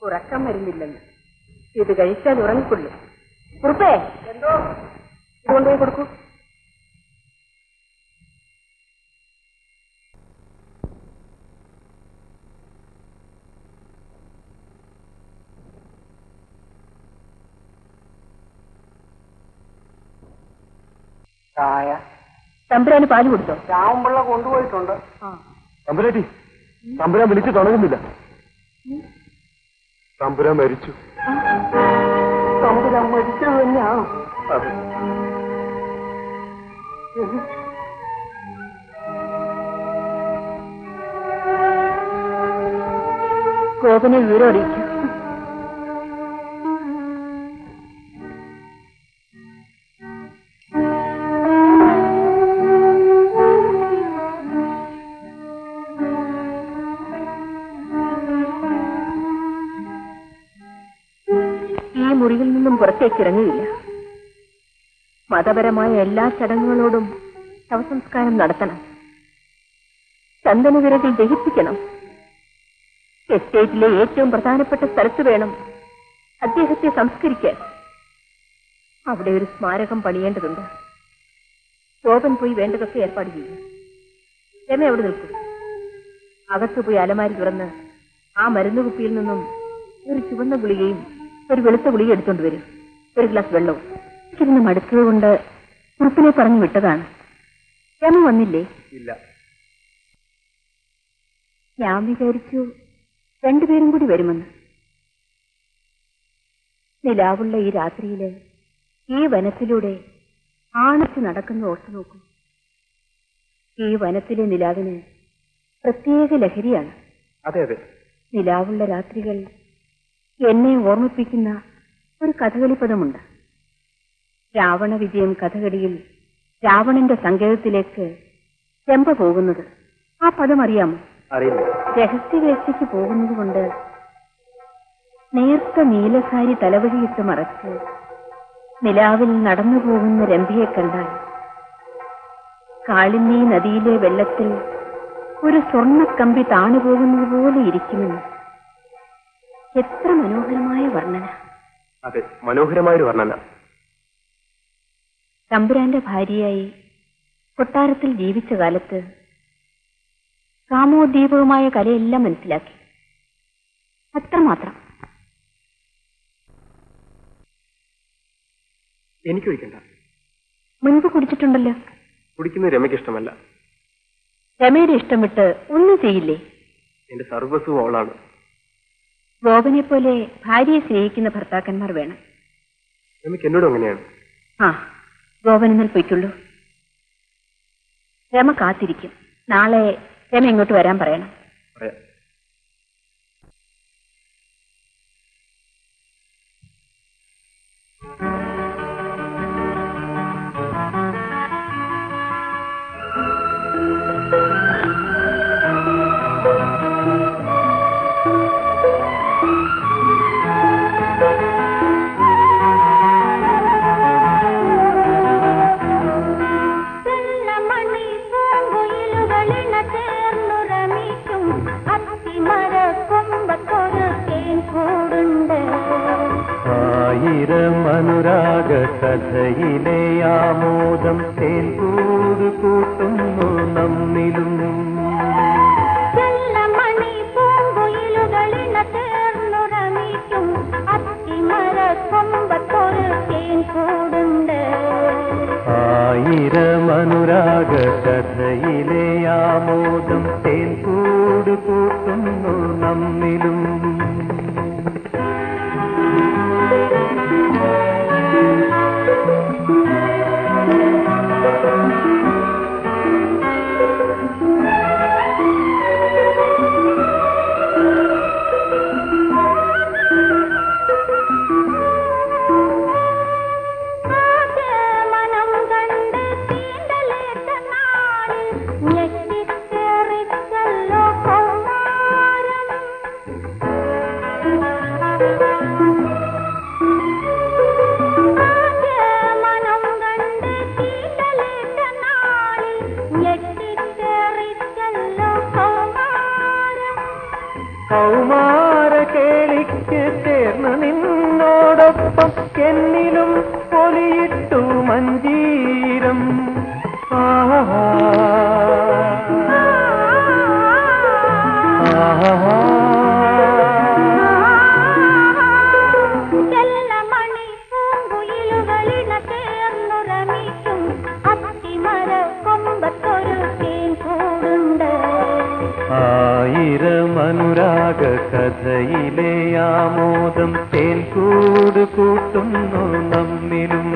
ഉറക്കം വരുന്നില്ലെന്ന് ഇത് കഴിച്ചാൽ ഉറങ്ങിക്കൊള്ളു. കുറുപ്പേ, എന്തോ കൊണ്ടുപോയി കൊടുക്കൂ. ചായ തമ്പുരാന് പാല് കൊടുത്തോ? രാമപിള്ള കൊണ്ടുപോയിട്ടുണ്ട്. തമ്പുരാട്ടി, തമ്പുരാൻ വിളിച്ച് തുടങ്ങുന്നില്ല. തമ്പുരാൻ മരിച്ചു. തമ്പുരാൻ മരിച്ചത് തന്നെയാണോ? ഗോപനെ വിവരം അറിയിച്ചു. മുറിയിൽ നിന്നും പുറത്തേക്കിറങ്ങിയില്ല. മതപരമായ എല്ലാ ചടങ്ങുകളോടും ശവസംസ്കാരം നടത്തണം. ചന്ദനവിരകൾ ദഹിപ്പിക്കണം. എസ്റ്റേറ്റിലെ ഏറ്റവും പ്രധാനപ്പെട്ട സ്ഥലത്ത് വേണം അദ്ദേഹത്തെ സംസ്കരിക്കാൻ. അവിടെ ഒരു സ്മാരകം പണിയേണ്ടതുണ്ട്. ശോഭൻ പോയി വേണ്ടതൊക്കെ ഏർപ്പാട് ചെയ്യും. രമ അവിടെ നിൽക്കും. അകത്ത് പോയി അലമാരി തുറന്ന് ആ മരുന്ന് കുപ്പിയിൽ നിന്നും ഒരു ചുവന്ന ഗുളികയും ഒരു വെളുത്ത ഗുളിക എടുത്തോണ്ട് വരും. ഒരു ഗ്ലാസ് വെള്ളവും. ഇരുന്ന് മടുത്തത് കൊണ്ട് കുറുപ്പിനെ പറഞ്ഞു വിട്ടതാണ്. രമ വന്നില്ലേ? ഇല്ല. ഞാൻ വിചാരിച്ചു രണ്ടുപേരും കൂടി വരുമെന്ന്. നിലാവുള്ള ഈ രാത്രിയില് ഈ വനത്തിലൂടെ ആണച്ച് നടക്കുന്ന ഓർത്തു നോക്കൂ. ഈ വനത്തിലെ നിലാവിന് പ്രത്യേക ലഹരിയാണ്. അതെ അതെ. നിലാവുള്ള രാത്രികൾ എന്നെ ഓർമ്മിപ്പിക്കുന്ന ഒരു കഥകളിപ്പദമുണ്ട്. രാവണ വിജയം കഥകളിയിൽ രാവണന്റെ സങ്കേതത്തിലേക്ക് ചെമ്പ പോകുന്നത്. ആ പദം അറിയാമോ? അറിയില്ല. രഹസ്യവേഴ്ചയ്ക്ക് പോകുന്നത് കൊണ്ട് നേർത്ത നീലസാരി തലവഴിയിട്ട് മറച്ച് നിലാവിൽ നടന്നു പോകുന്ന രംഭയെ കണ്ടാൽ കാളിന്നി നദിയിലെ വെള്ളത്തിൽ ഒരു സ്വർണ്ണക്കമ്പി താണുപോകുന്നത് പോലെ ഇരിക്കുമെന്ന്. എത്ര മനോഹരമായ വർണ്ണന. അതെ, മനോഹരമായൊരു വർണ്ണന. തമ്പുരാന്റെ ഭാര്യയായി കൊട്ടാരത്തിൽ ജീവിച്ച കാലത്ത് കാമോദ്ദീപകമായ കലയെല്ലാം മനസ്സിലാക്കി. അത്രമാത്രം. എനിക്ക് ഒഴിക്കണ്ട. മുൻപ് കുടിച്ചിട്ടുണ്ടല്ലോ. കുടിക്കുന്നത് രമയ്ക്ക് ഇഷ്ടമല്ല. രമയുടെ ഇഷ്ടം വിട്ട് ഒന്നും ചെയ്യില്ലേ? എന്റെ സർവസ്വം അവളാണ്. ഗോപനെ പോലെ ഭാര്യയെ സ്നേഹിക്കുന്ന ഭർത്താക്കന്മാർ വേണം. രമയ്ക്ക് എന്നോടും അങ്ങനെയാണ്. ആ, ഗോപൻ എന്നാൽ പൊയ്ക്കുള്ളൂ. രമ കാത്തിരിക്കും. നാളെ രമ ഇങ്ങോട്ട് വരാൻ പറയണം. പറയാം. അനുരാഗ കഥയിലെ ആമോദം തേൻകൂട് കൂട്ടുന്നു നമ്മിലും. ആയിരം അനുരാഗ കഥയിലെ ആമോദം തേൻകൂട് കൂട്ടുന്നു നമ്മിലും. ആമോദം തേൻകൂട് കൂട്ടുന്നു നമ്മിലും.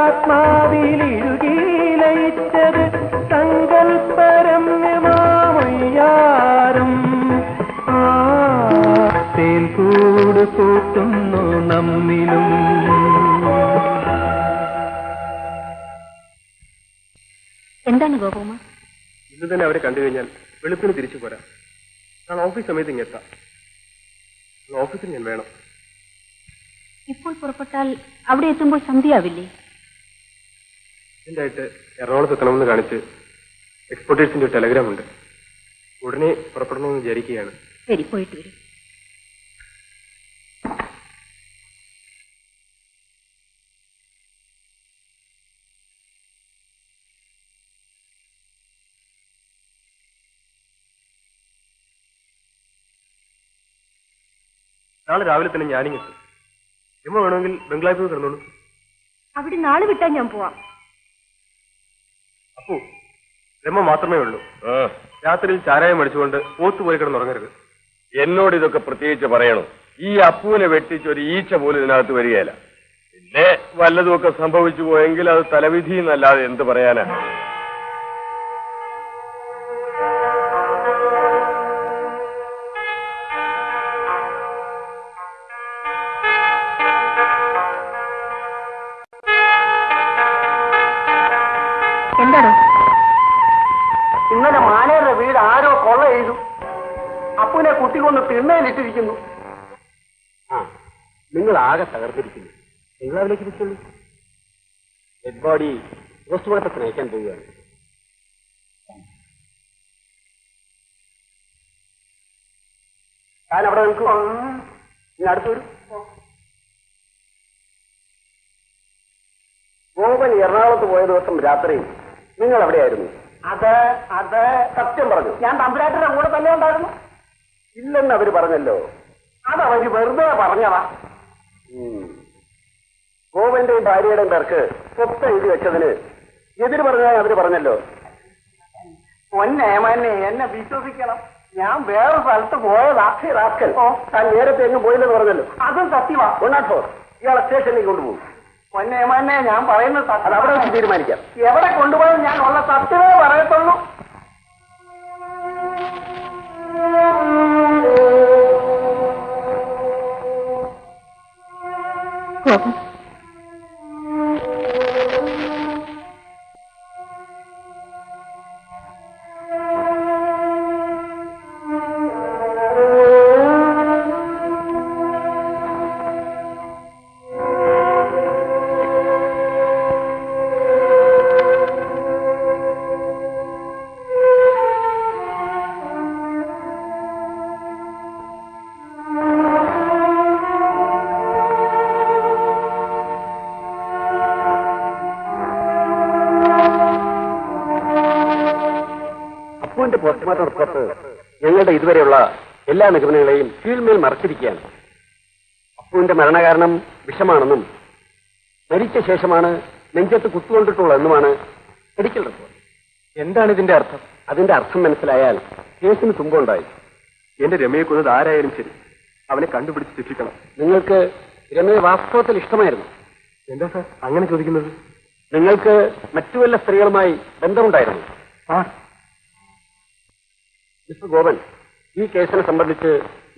ആത്മാവിലിരുകിയിലയിച്ചത് സങ്കൽപ്പരമ്യമാമയ്യാരം. തേൻകൂട് കൂട്ടുന്നു നമ്മിലും. എന്താണ് ഗോപകുമാർ? ഇന്ന് തന്നെ അവരെ കണ്ടു കഴിഞ്ഞാൽ വെളുപ്പിന് തിരിച്ചു പോരാം. ഞാൻ ഓഫീസ് സമയത്ത് ഇങ്ങെത്താം. ഓഫീസിൽ ഞാൻ വേണം. ഇപ്പോൾ പുറപ്പെട്ടാൽ അവിടെ എത്തുമ്പോൾ സന്ധ്യയാവില്ലേ? എന്റെ ആയിട്ട് എറണാകുളത്ത് എത്തണമെന്ന് കാണിച്ച് എക്സ്പോർട്ടേഴ്സിന്റെ ഒരു ടെലഗ്രാം ഉണ്ട്. ഉടനെ പുറപ്പെടണമെന്ന് വിചാരിക്കുകയാണ്. ശരി, പോയിട്ട് വരും. നാളെ രാവിലെ തന്നെ ഞാനിങ്ങെത്തും. രമ വേണമെങ്കിൽ ബംഗ്ലാവിൽ കിടന്നോളൂ. അവിടെ നാളെ വിട്ടാൽ ഞാൻ പോവാം. അപ്പോ രമ മാത്രമേ ഉള്ളൂ. രാത്രിയിൽ ചാരായം അടിച്ചുകൊണ്ട് പോത്തുപോയി കിടന്നുറങ്ങരുത്. എന്നോട് ഇതൊക്കെ പ്രത്യേകിച്ച് പറയണോ? ഈ അപ്പൂനെ വെട്ടിച്ച് ഒരു ഈച്ച പോലും ഇതിനകത്ത് വരികയില്ല. പിന്നെ വല്ലതുമൊക്കെ സംഭവിച്ചു പോയെങ്കിൽ അത് തലവിധി എന്നല്ലാതെ എന്ത് പറയാനാ? എന്താണോ? ഇന്നലെ മാനേരുടെ വീട് ആരോ കൊള്ള ചെയ്തു. അപ്പുനെ കുത്തിക്കൊണ്ട് തിണ്ണയിലിട്ടിരിക്കുന്നു. നിങ്ങൾ ആകെ തകർത്തിരിക്കുന്നു. ബംഗ്ലാവിലേക്ക് തിരിച്ചുള്ളൂ. ഡെഡ് ബോഡി പോസ്റ്റ്മോർട്ടത്തിന് അയക്കാൻ പോവുകയാണ്. ഞാൻ അവിടെ നിൽക്കും. ഇനി അടുത്ത് വരും. ഗോപൻ എറണാകുളത്ത് പോയ ദിവസം രാത്രി നിങ്ങൾ എവിടെയായിരുന്നു? അത് സത്യം പറഞ്ഞു. ഞാൻ തമ്പുരാട്ടിയുടെ കൂടെ തന്നെ ഉണ്ടായിരുന്നു. ഇല്ലെന്ന് അവര് പറഞ്ഞല്ലോ. അതവര് വെറുതെ പറഞ്ഞതാ. ഗോപന്റെയും ഭാര്യയുടെയും പേർക്ക് സ്വത്ത് എഴുതി വെച്ചതിന് എതിര് പറഞ്ഞാൽ അവര് പറഞ്ഞല്ലോ. പൊന്നേമന്നെ എന്നെ വിശ്വസിക്കണം. ഞാൻ വേറെ സ്ഥലത്ത് പോയതാ. റാസ്കൽ, താൻ നേരത്തെ എങ്ങും പോയില്ലെന്ന് പറഞ്ഞല്ലോ. അതും സത്യമാ. 104 ഇയാളെ സ്റ്റേഷനിലേക്ക് കൊണ്ടുപോകും. പൊന്നേമന്നെ ഞാൻ പറയുന്നത് അത് അവിടെ വെച്ച് തീരുമാനിക്കാം. എവിടെ കൊണ്ടുപോയാൽ ഞാൻ ഉള്ള സത്യമേ പറയത്തുള്ളൂ. ഗോപൻ, പോസ്റ്റ്മോർട്ടം റിപ്പോർട്ട് ഞങ്ങളുടെ ഇതുവരെയുള്ള എല്ലാ നിഗമനങ്ങളെയും കീഴ്മേൽ മറച്ചിരിക്കുകയാണ്. അപ്പുവിന്റെ മരണകാരണം വിഷമാണെന്നും മരിച്ച ശേഷമാണ് നെഞ്ചത്ത് കുത്തുകൊണ്ടിട്ടുള്ളതെന്നുമാണ് മെഡിക്കൽ റിപ്പോർട്ട്. എന്താണ് ഇതിന്റെ അർത്ഥം? അതിന്റെ അർത്ഥം മനസ്സിലായാൽ കേസിന് തുമ്പുണ്ടായി. എന്റെ രമയെ കൊന്നത് ആരായാലും ശരി, അവനെ കണ്ടുപിടിച്ച് ശിക്ഷിക്കണം. നിങ്ങൾക്ക് രമയെ വാസ്തവത്തിൽ ഇഷ്ടമായിരുന്നു. എന്താ സാർ അങ്ങനെ ചോദിക്കുന്നത്? നിങ്ങൾക്ക് മറ്റു വല്ല സ്ത്രീകളുമായി ബന്ധമുണ്ടായിരുന്നു? മിസ്റ്റർ ഗോപൻ, ഈ കേസിനെ സംബന്ധിച്ച്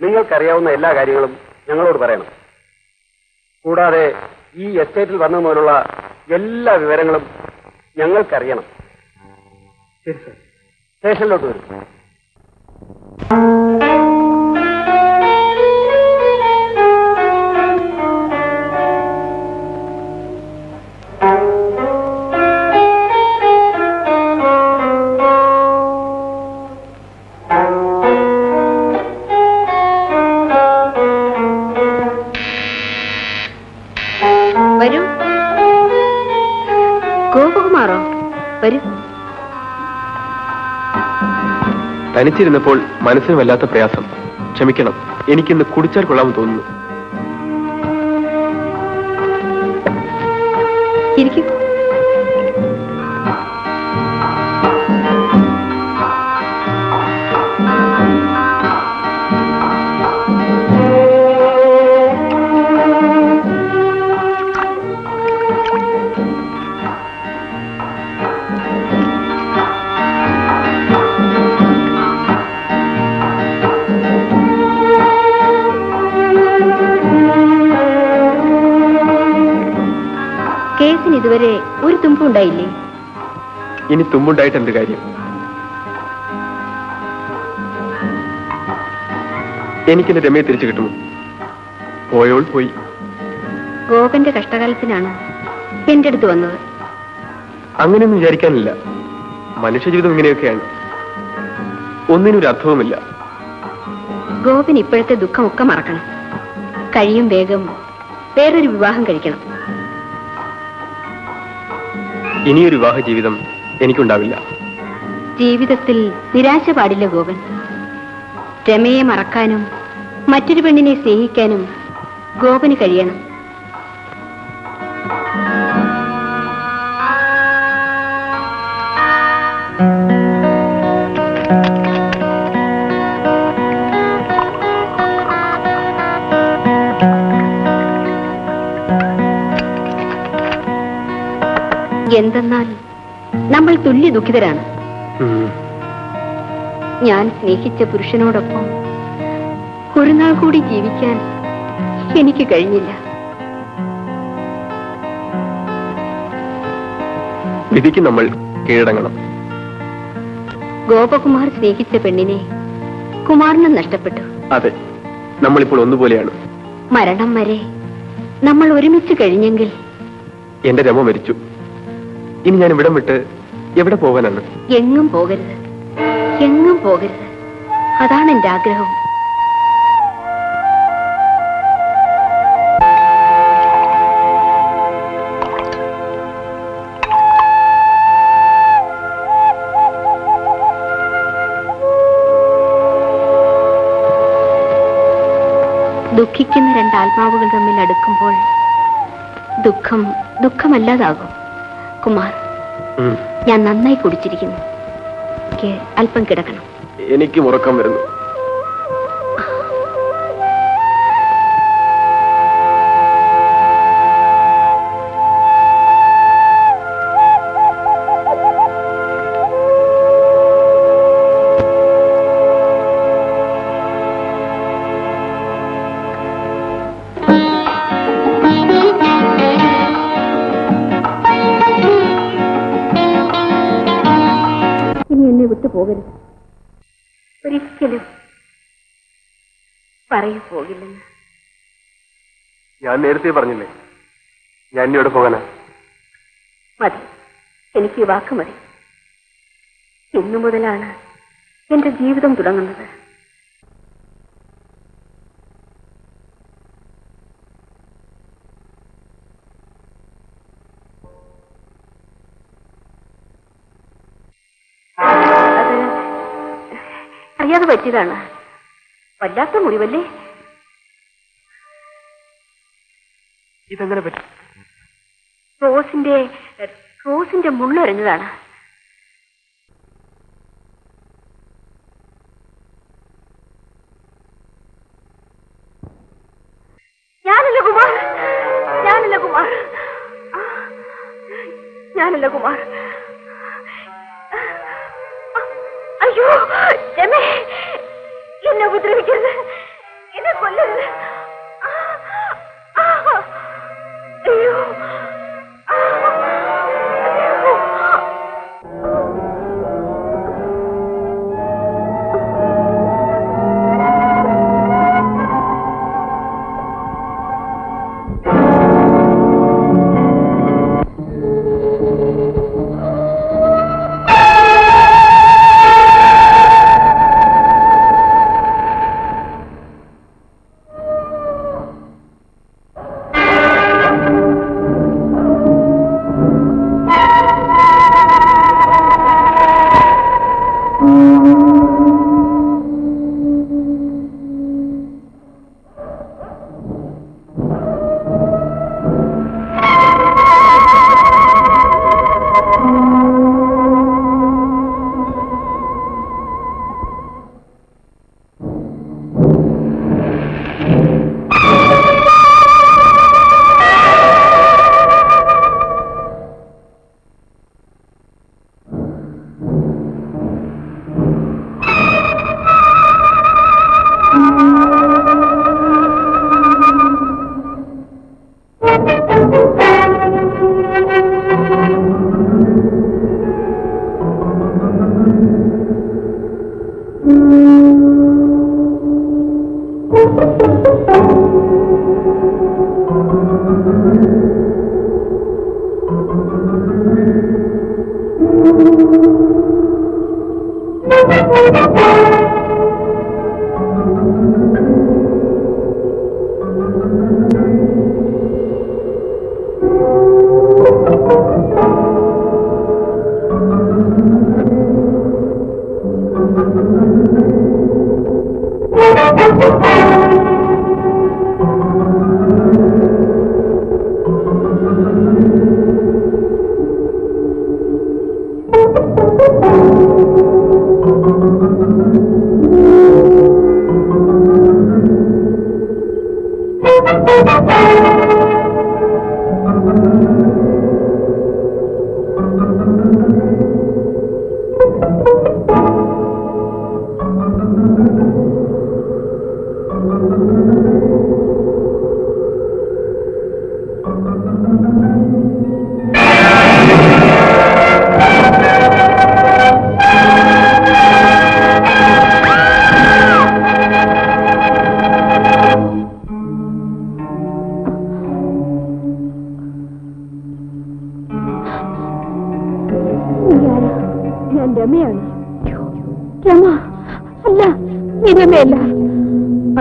നിങ്ങൾക്കറിയാവുന്ന എല്ലാ കാര്യങ്ങളും ഞങ്ങളോട് പറയണം. കൂടാതെ ഈ എസ്റ്റേറ്റിൽ വന്ന മുതലുള്ള എല്ലാ വിവരങ്ങളും ഞങ്ങൾക്കറിയണം. ശരി സാർ. സ്റ്റേഷനിലോട്ട് വരും. വരൂ. ഗോപകുമാറോ? വരൂ. തനിച്ചിരുന്നപ്പോൾ മനസ്സിന് വല്ലാത്ത പ്രയാസം. ക്ഷമിക്കണം, എനിക്കിന്ന് കുടിച്ചാൽ കൊള്ളാമെന്ന് തോന്നുന്നു. ഇരിക്കും. കേസിന് ഇതുവരെ ഒരു തുമ്പുണ്ടായില്ലേ? ഇനി തുമ്പുണ്ടായിട്ട് എന്ത് കാര്യം? എനിക്കെന്റെ രമയെ തിരിച്ചു കിട്ടുമോ? പോയോൾ പോയി. ഗോപന്റെ കഷ്ടകാലത്തിനാണ് എന്റെ അടുത്ത് വന്നത്. അങ്ങനെയൊന്നും വിചാരിക്കാനില്ല. മനുഷ്യജീവിതം ഇങ്ങനെയൊക്കെയാണ്. ഒന്നിനൊരു അർത്ഥവുമില്ല. ഗോപൻ ഇപ്പോഴത്തെ ദുഃഖമൊക്കെ മറക്കണം. കഴിയും വേഗം വേറൊരു വിവാഹം കഴിക്കണം. ഇനിയൊരു വിവാഹ ജീവിതം എനിക്കുണ്ടാവില്ല. ജീവിതത്തിൽ നിരാശ പാടില്ല ഗോപൻ. രമയെ മറക്കാനും മറ്റൊരു പെണ്ണിനെ സ്നേഹിക്കാനും ഗോപന് കഴിയണം. എന്തെന്നാൽ നമ്മൾ തുല്യ ദുഃഖിതരാണ്. ഞാൻ സ്നേഹിച്ച പുരുഷനോടൊപ്പം ഒരു നാൾ കൂടി ജീവിക്കാൻ എനിക്ക് കഴിഞ്ഞില്ല. വിധിക്ക് നമ്മൾ കീഴടങ്ങണം. ഗോപകുമാർ സ്നേഹിച്ച പെണ്ണിനെ കുമാരനും നഷ്ടപ്പെട്ടു. അതെ, നമ്മളിപ്പോൾ ഒന്നുപോലെയാണ്. മരണം വരെ നമ്മൾ ഒരുമിച്ച് കഴിഞ്ഞെങ്കിൽ. എന്റെ രമ മരിച്ചു. ഇനി ഞാൻ ഇവിടം വിട്ട് എവിടെ പോകാനാണ്? എങ്ങും പോകരുത്, എങ്ങും പോകരുത്. അതാണ് എന്റെ ആഗ്രഹം. ദുഃഖിക്കുന്ന രണ്ടാത്മാവുകൾ തമ്മിൽ അടുക്കുമ്പോൾ ദുഃഖം ദുഃഖമല്ലാതാകും. കുമാർ, ഞാൻ നന്നായി കുടിച്ചിരിക്കുന്നു. എനിക്ക് അല്പം കിടക്കണം. എനിക്ക് ഉറക്കം വരുന്നു. പോകരുത്, ഒരിക്കലും പറയൂ പോകില്ലെന്ന്. ഞാൻ നേരത്തെ പറഞ്ഞില്ലേ, ഞാൻ ഇനി എവിടെ പോകാനാ? മതി, എനിക്ക് ഈ വാക്ക് മതി. ഇന്നു മുതലാണ് എന്റെ ജീവിതം തുടങ്ങുന്നത്. അറിയാതെ പറ്റിയതാണ്. വല്ലാത്ത മുറിവല്ലേ? ഇതെങ്ങനെ പറ്റും? റോസിന്റെ മുള്ളറിഞ്ഞതാണ്. ഞാനല്ല കുമാർ, ഞാനല്ല കുമാർ, ഞാനല്ല കുമാർ. അയ്യോ രമേ, എന്നെ ഉപദ്രവിക്കരുത്, എന്നെ കൊല്ലരുത്. അയ്യോ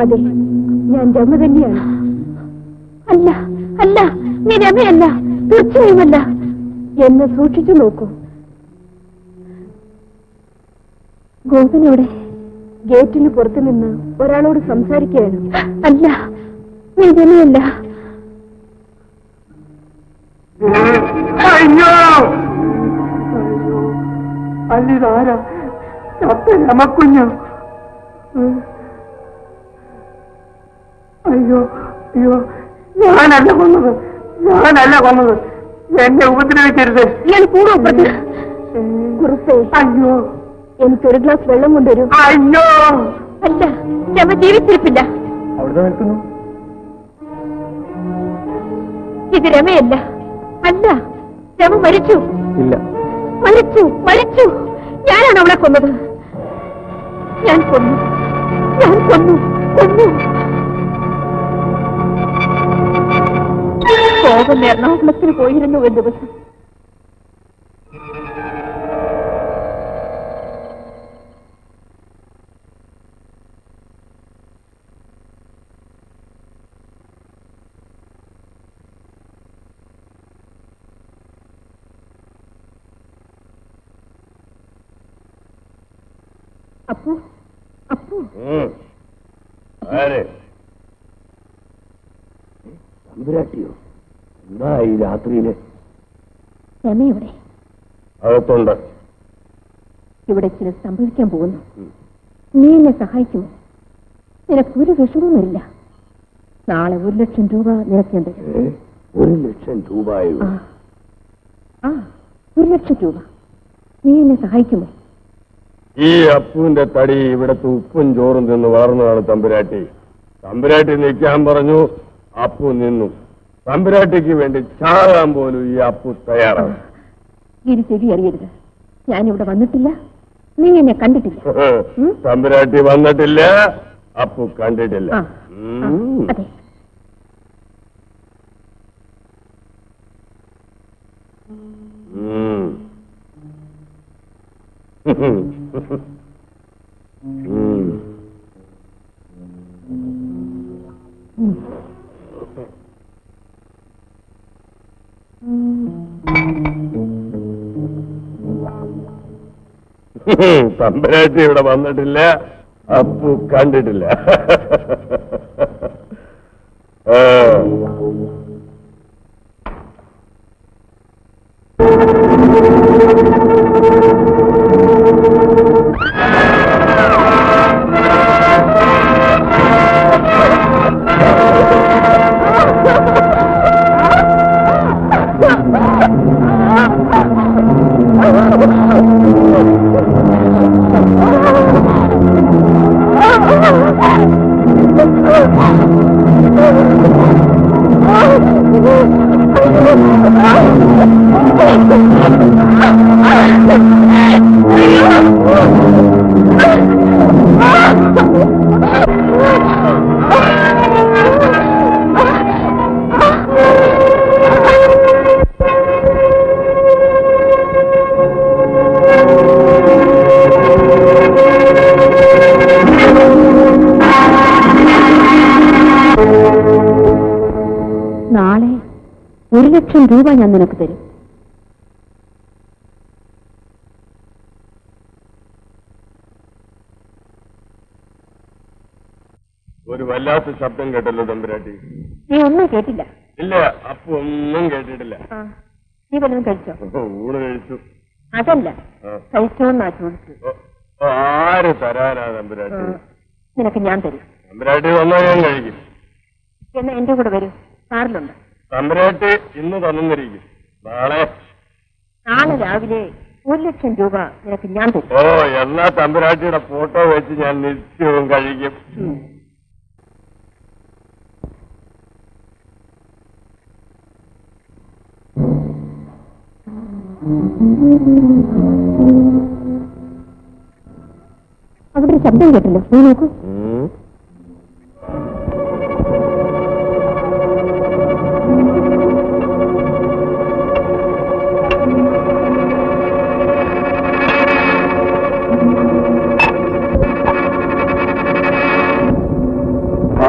അതെ, ഞാൻ രമ തന്നെയാണ്. അല്ല അല്ല, നീ രമയല്ല, തീർച്ചയായുമല്ല. എന്നെ സൂക്ഷിച്ചു നോക്കൂ. ഗോപനോടെ ഗേറ്റിന് പുറത്തു നിന്ന് ഒരാളോട് സംസാരിക്കുകയാണ്. അല്ല, നീ രമയല്ല. അയ്യോ അല്ലിതാരാ? രമക്കുഞ്ഞോ? അയ്യോ അയ്യോ, ഞാനല്ല കൊന്നത്, ഞാനല്ല കൊന്നത്. എന്നെ ഉപദ്രവിക്കരുത്. ഞാൻ കൂടെ കുറുപ്പേ. അയ്യോ, എനിക്കൊരു ഗ്ലാസ് വെള്ളം കൊണ്ടുവരൂ. അയ്യോ. അല്ല, രമ ജീവിച്ചിരിപ്പില്ല. അവിടെ നിൽക്കുന്നു. ഇത് രമയല്ല. അല്ല, രമ മരിച്ചു. ഇല്ല, മരിച്ചു മരിച്ചു. ഞാനാണ് അവളെ കൊന്നത്. ഞാൻ കൊന്നു, ഞാൻ കൊന്നു കൊന്നു. കോപം എറണാകുളത്തിന് പോയിരുന്നു ഒരു ദിവസം. അപ്പു അപ്പു തമ്പുരാട്ടിയോ? എന്താ ഈ രാത്രിയില്? രമയുടെ അകത്തുണ്ട്. ഇവിടെ ചിലത് സംഭവിക്കാൻ പോകുന്നു. നീ എന്നെ സഹായിക്കുമോ? നിനക്കൊരു വിഷമവും വരില്ല. നാളെ 1,00,000 രൂപ നിനക്ക് ഞാൻ തരും. 1,00,000 രൂപയോ? ആ, 1,00,000 രൂപ. നീ എന്നെ സഹായിക്കുമോ? ഈ അപ്പുവിന്റെ തടി ഇവിടത്തെ ഉപ്പും ചോറും തിന്ന് വളർന്നതാണ് തമ്പുരാട്ടി. തമ്പുരാട്ടി നിൽക്കാൻ പറഞ്ഞു, അപ്പു നിന്നു. തമ്പുരാട്ടിക്ക് വേണ്ടി ചാകാൻ പോലും ഈ അപ്പു തയ്യാറാണ്. ഇത് ശരി അറിയരുത്. ഞാനിവിടെ വന്നിട്ടില്ല, നീ എന്നെ കണ്ടിട്ടില്ല. തമ്പുരാട്ടി വന്നിട്ടില്ല, അപ്പു കണ്ടിട്ടില്ല. അതെ. തമ്പുരാട്ടി ഇവിടെ വന്നിട്ടില്ല, അപ്പു കണ്ടിട്ടില്ല. നാളെ 1,00,000 രൂപ ഞാൻ നിനക്ക് തരും. ഒരു വല്ലാത്ത ശബ്ദം കേട്ടല്ലോ തമ്പുരാട്ടി. നീ ഒന്നും കേട്ടില്ല? ഇല്ല, അപ്പു ഒന്നും കേട്ടിട്ടില്ല. നീ വല്ലതും കഴിച്ചോ? ഊണ് കഴിച്ചു. അതല്ല, കഴിച്ചോന്നാ ചോദിച്ചു. ആര് തരാനാ തമ്പുരാട്ടി? നിനക്ക് ഞാൻ തരും. തമ്പുരാട്ടി വന്നാൽ ഞാൻ കഴിക്കും. എന്നാ എന്റെ കൂടെ വരൂ. കാറിലുണ്ട്. തമ്പുരാട്ടി ഇന്ന് തന്നിരിക്കും. നാളെ രാവിലെ 1,00,000 രൂപ നിനക്ക് ഞാൻ തരും. ഓ, എന്നാ തമ്പുരാട്ടിയുടെ ഫോട്ടോ വെച്ച് ഞാൻ നിശ്ചയവും കഴിക്കും. അവിടെ ഒരു ശബ്ദം കേട്ടല്ലോ, നീ നോക്കൂ.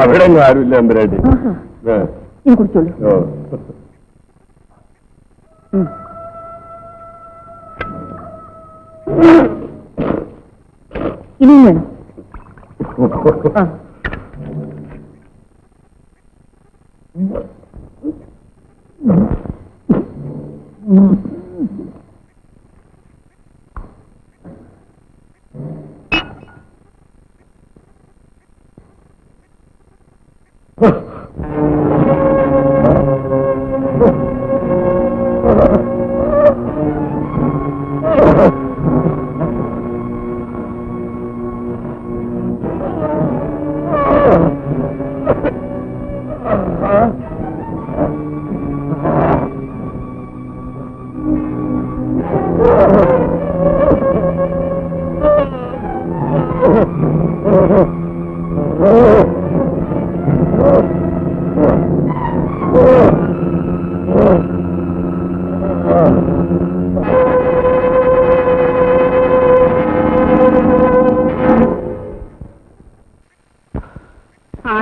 അവിടെ ആരുമില്ല തമ്പുരാട്ടി. ഞാൻ കുടിച്ചോളൂ. ഇനിയും വേണം.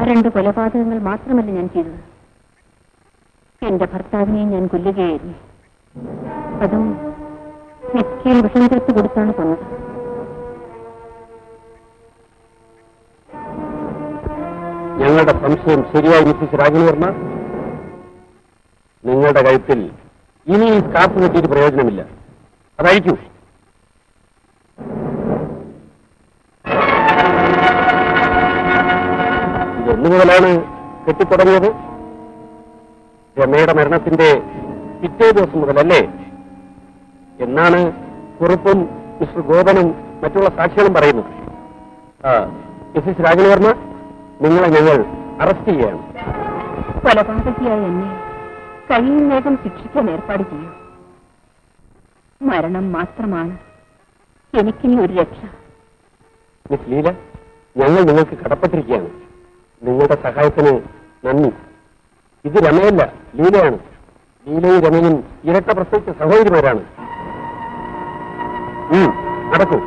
രണ്ട് കൊലപാതകങ്ങൾ മാത്രമല്ല ഞാൻ ചെയ്തത്. എന്റെ ഭർത്താവിനെ ഞാൻ കൊല്ലുകയായിരുന്നു. അതും നെറ്റിയിൽ വിഷം ചേർത്ത് കൊടുത്താണ് കൊന്നത്. ഞങ്ങളുടെ സംശയം ശരിയായി മിസ്സിസ് രാജവർമ്മ. നിങ്ങളുടെ കഴുത്തിൽ ഇനി കാത്തു കിട്ടിയിട്ട് പ്രയോജനമില്ല. അതയക്കൂ. ഇതെന്നു മുതലാണ് കെട്ടിത്തുടങ്ങിയത്? രമയുടെ മരണത്തിന്റെ പിറ്റേ ദിവസം മുതലല്ലേ? എന്നാണ് കുറുപ്പും മിസ്റ്റർ ഗോപനും മറ്റുള്ള സാക്ഷികളും പറയുന്നത്. മിസ്സിസ് രാജവർമ്മ, നിങ്ങളെ ഞങ്ങൾ അറസ്റ്റ് ചെയ്യാണ്. കൊലപാതകിയായ എന്നെ കഴിയും വേഗം ശിക്ഷിക്കാൻ ഏർപ്പാട് ചെയ്യും. മരണം മാത്രമാണ് എനിക്കിനി ഒരു രക്ഷ. മിസ് ലീല, ഞങ്ങൾ നിങ്ങൾക്ക് കടപ്പെട്ടിരിക്കുകയാണ്. നിങ്ങളുടെ സഹായത്തിന് നന്ദി. ഇത് രമയല്ല, ലീലയാണ്. ലീലയും രമയും ഇരട്ട പ്രസവിച്ച സഹോദരിമാരാണ്. നടക്കൂ.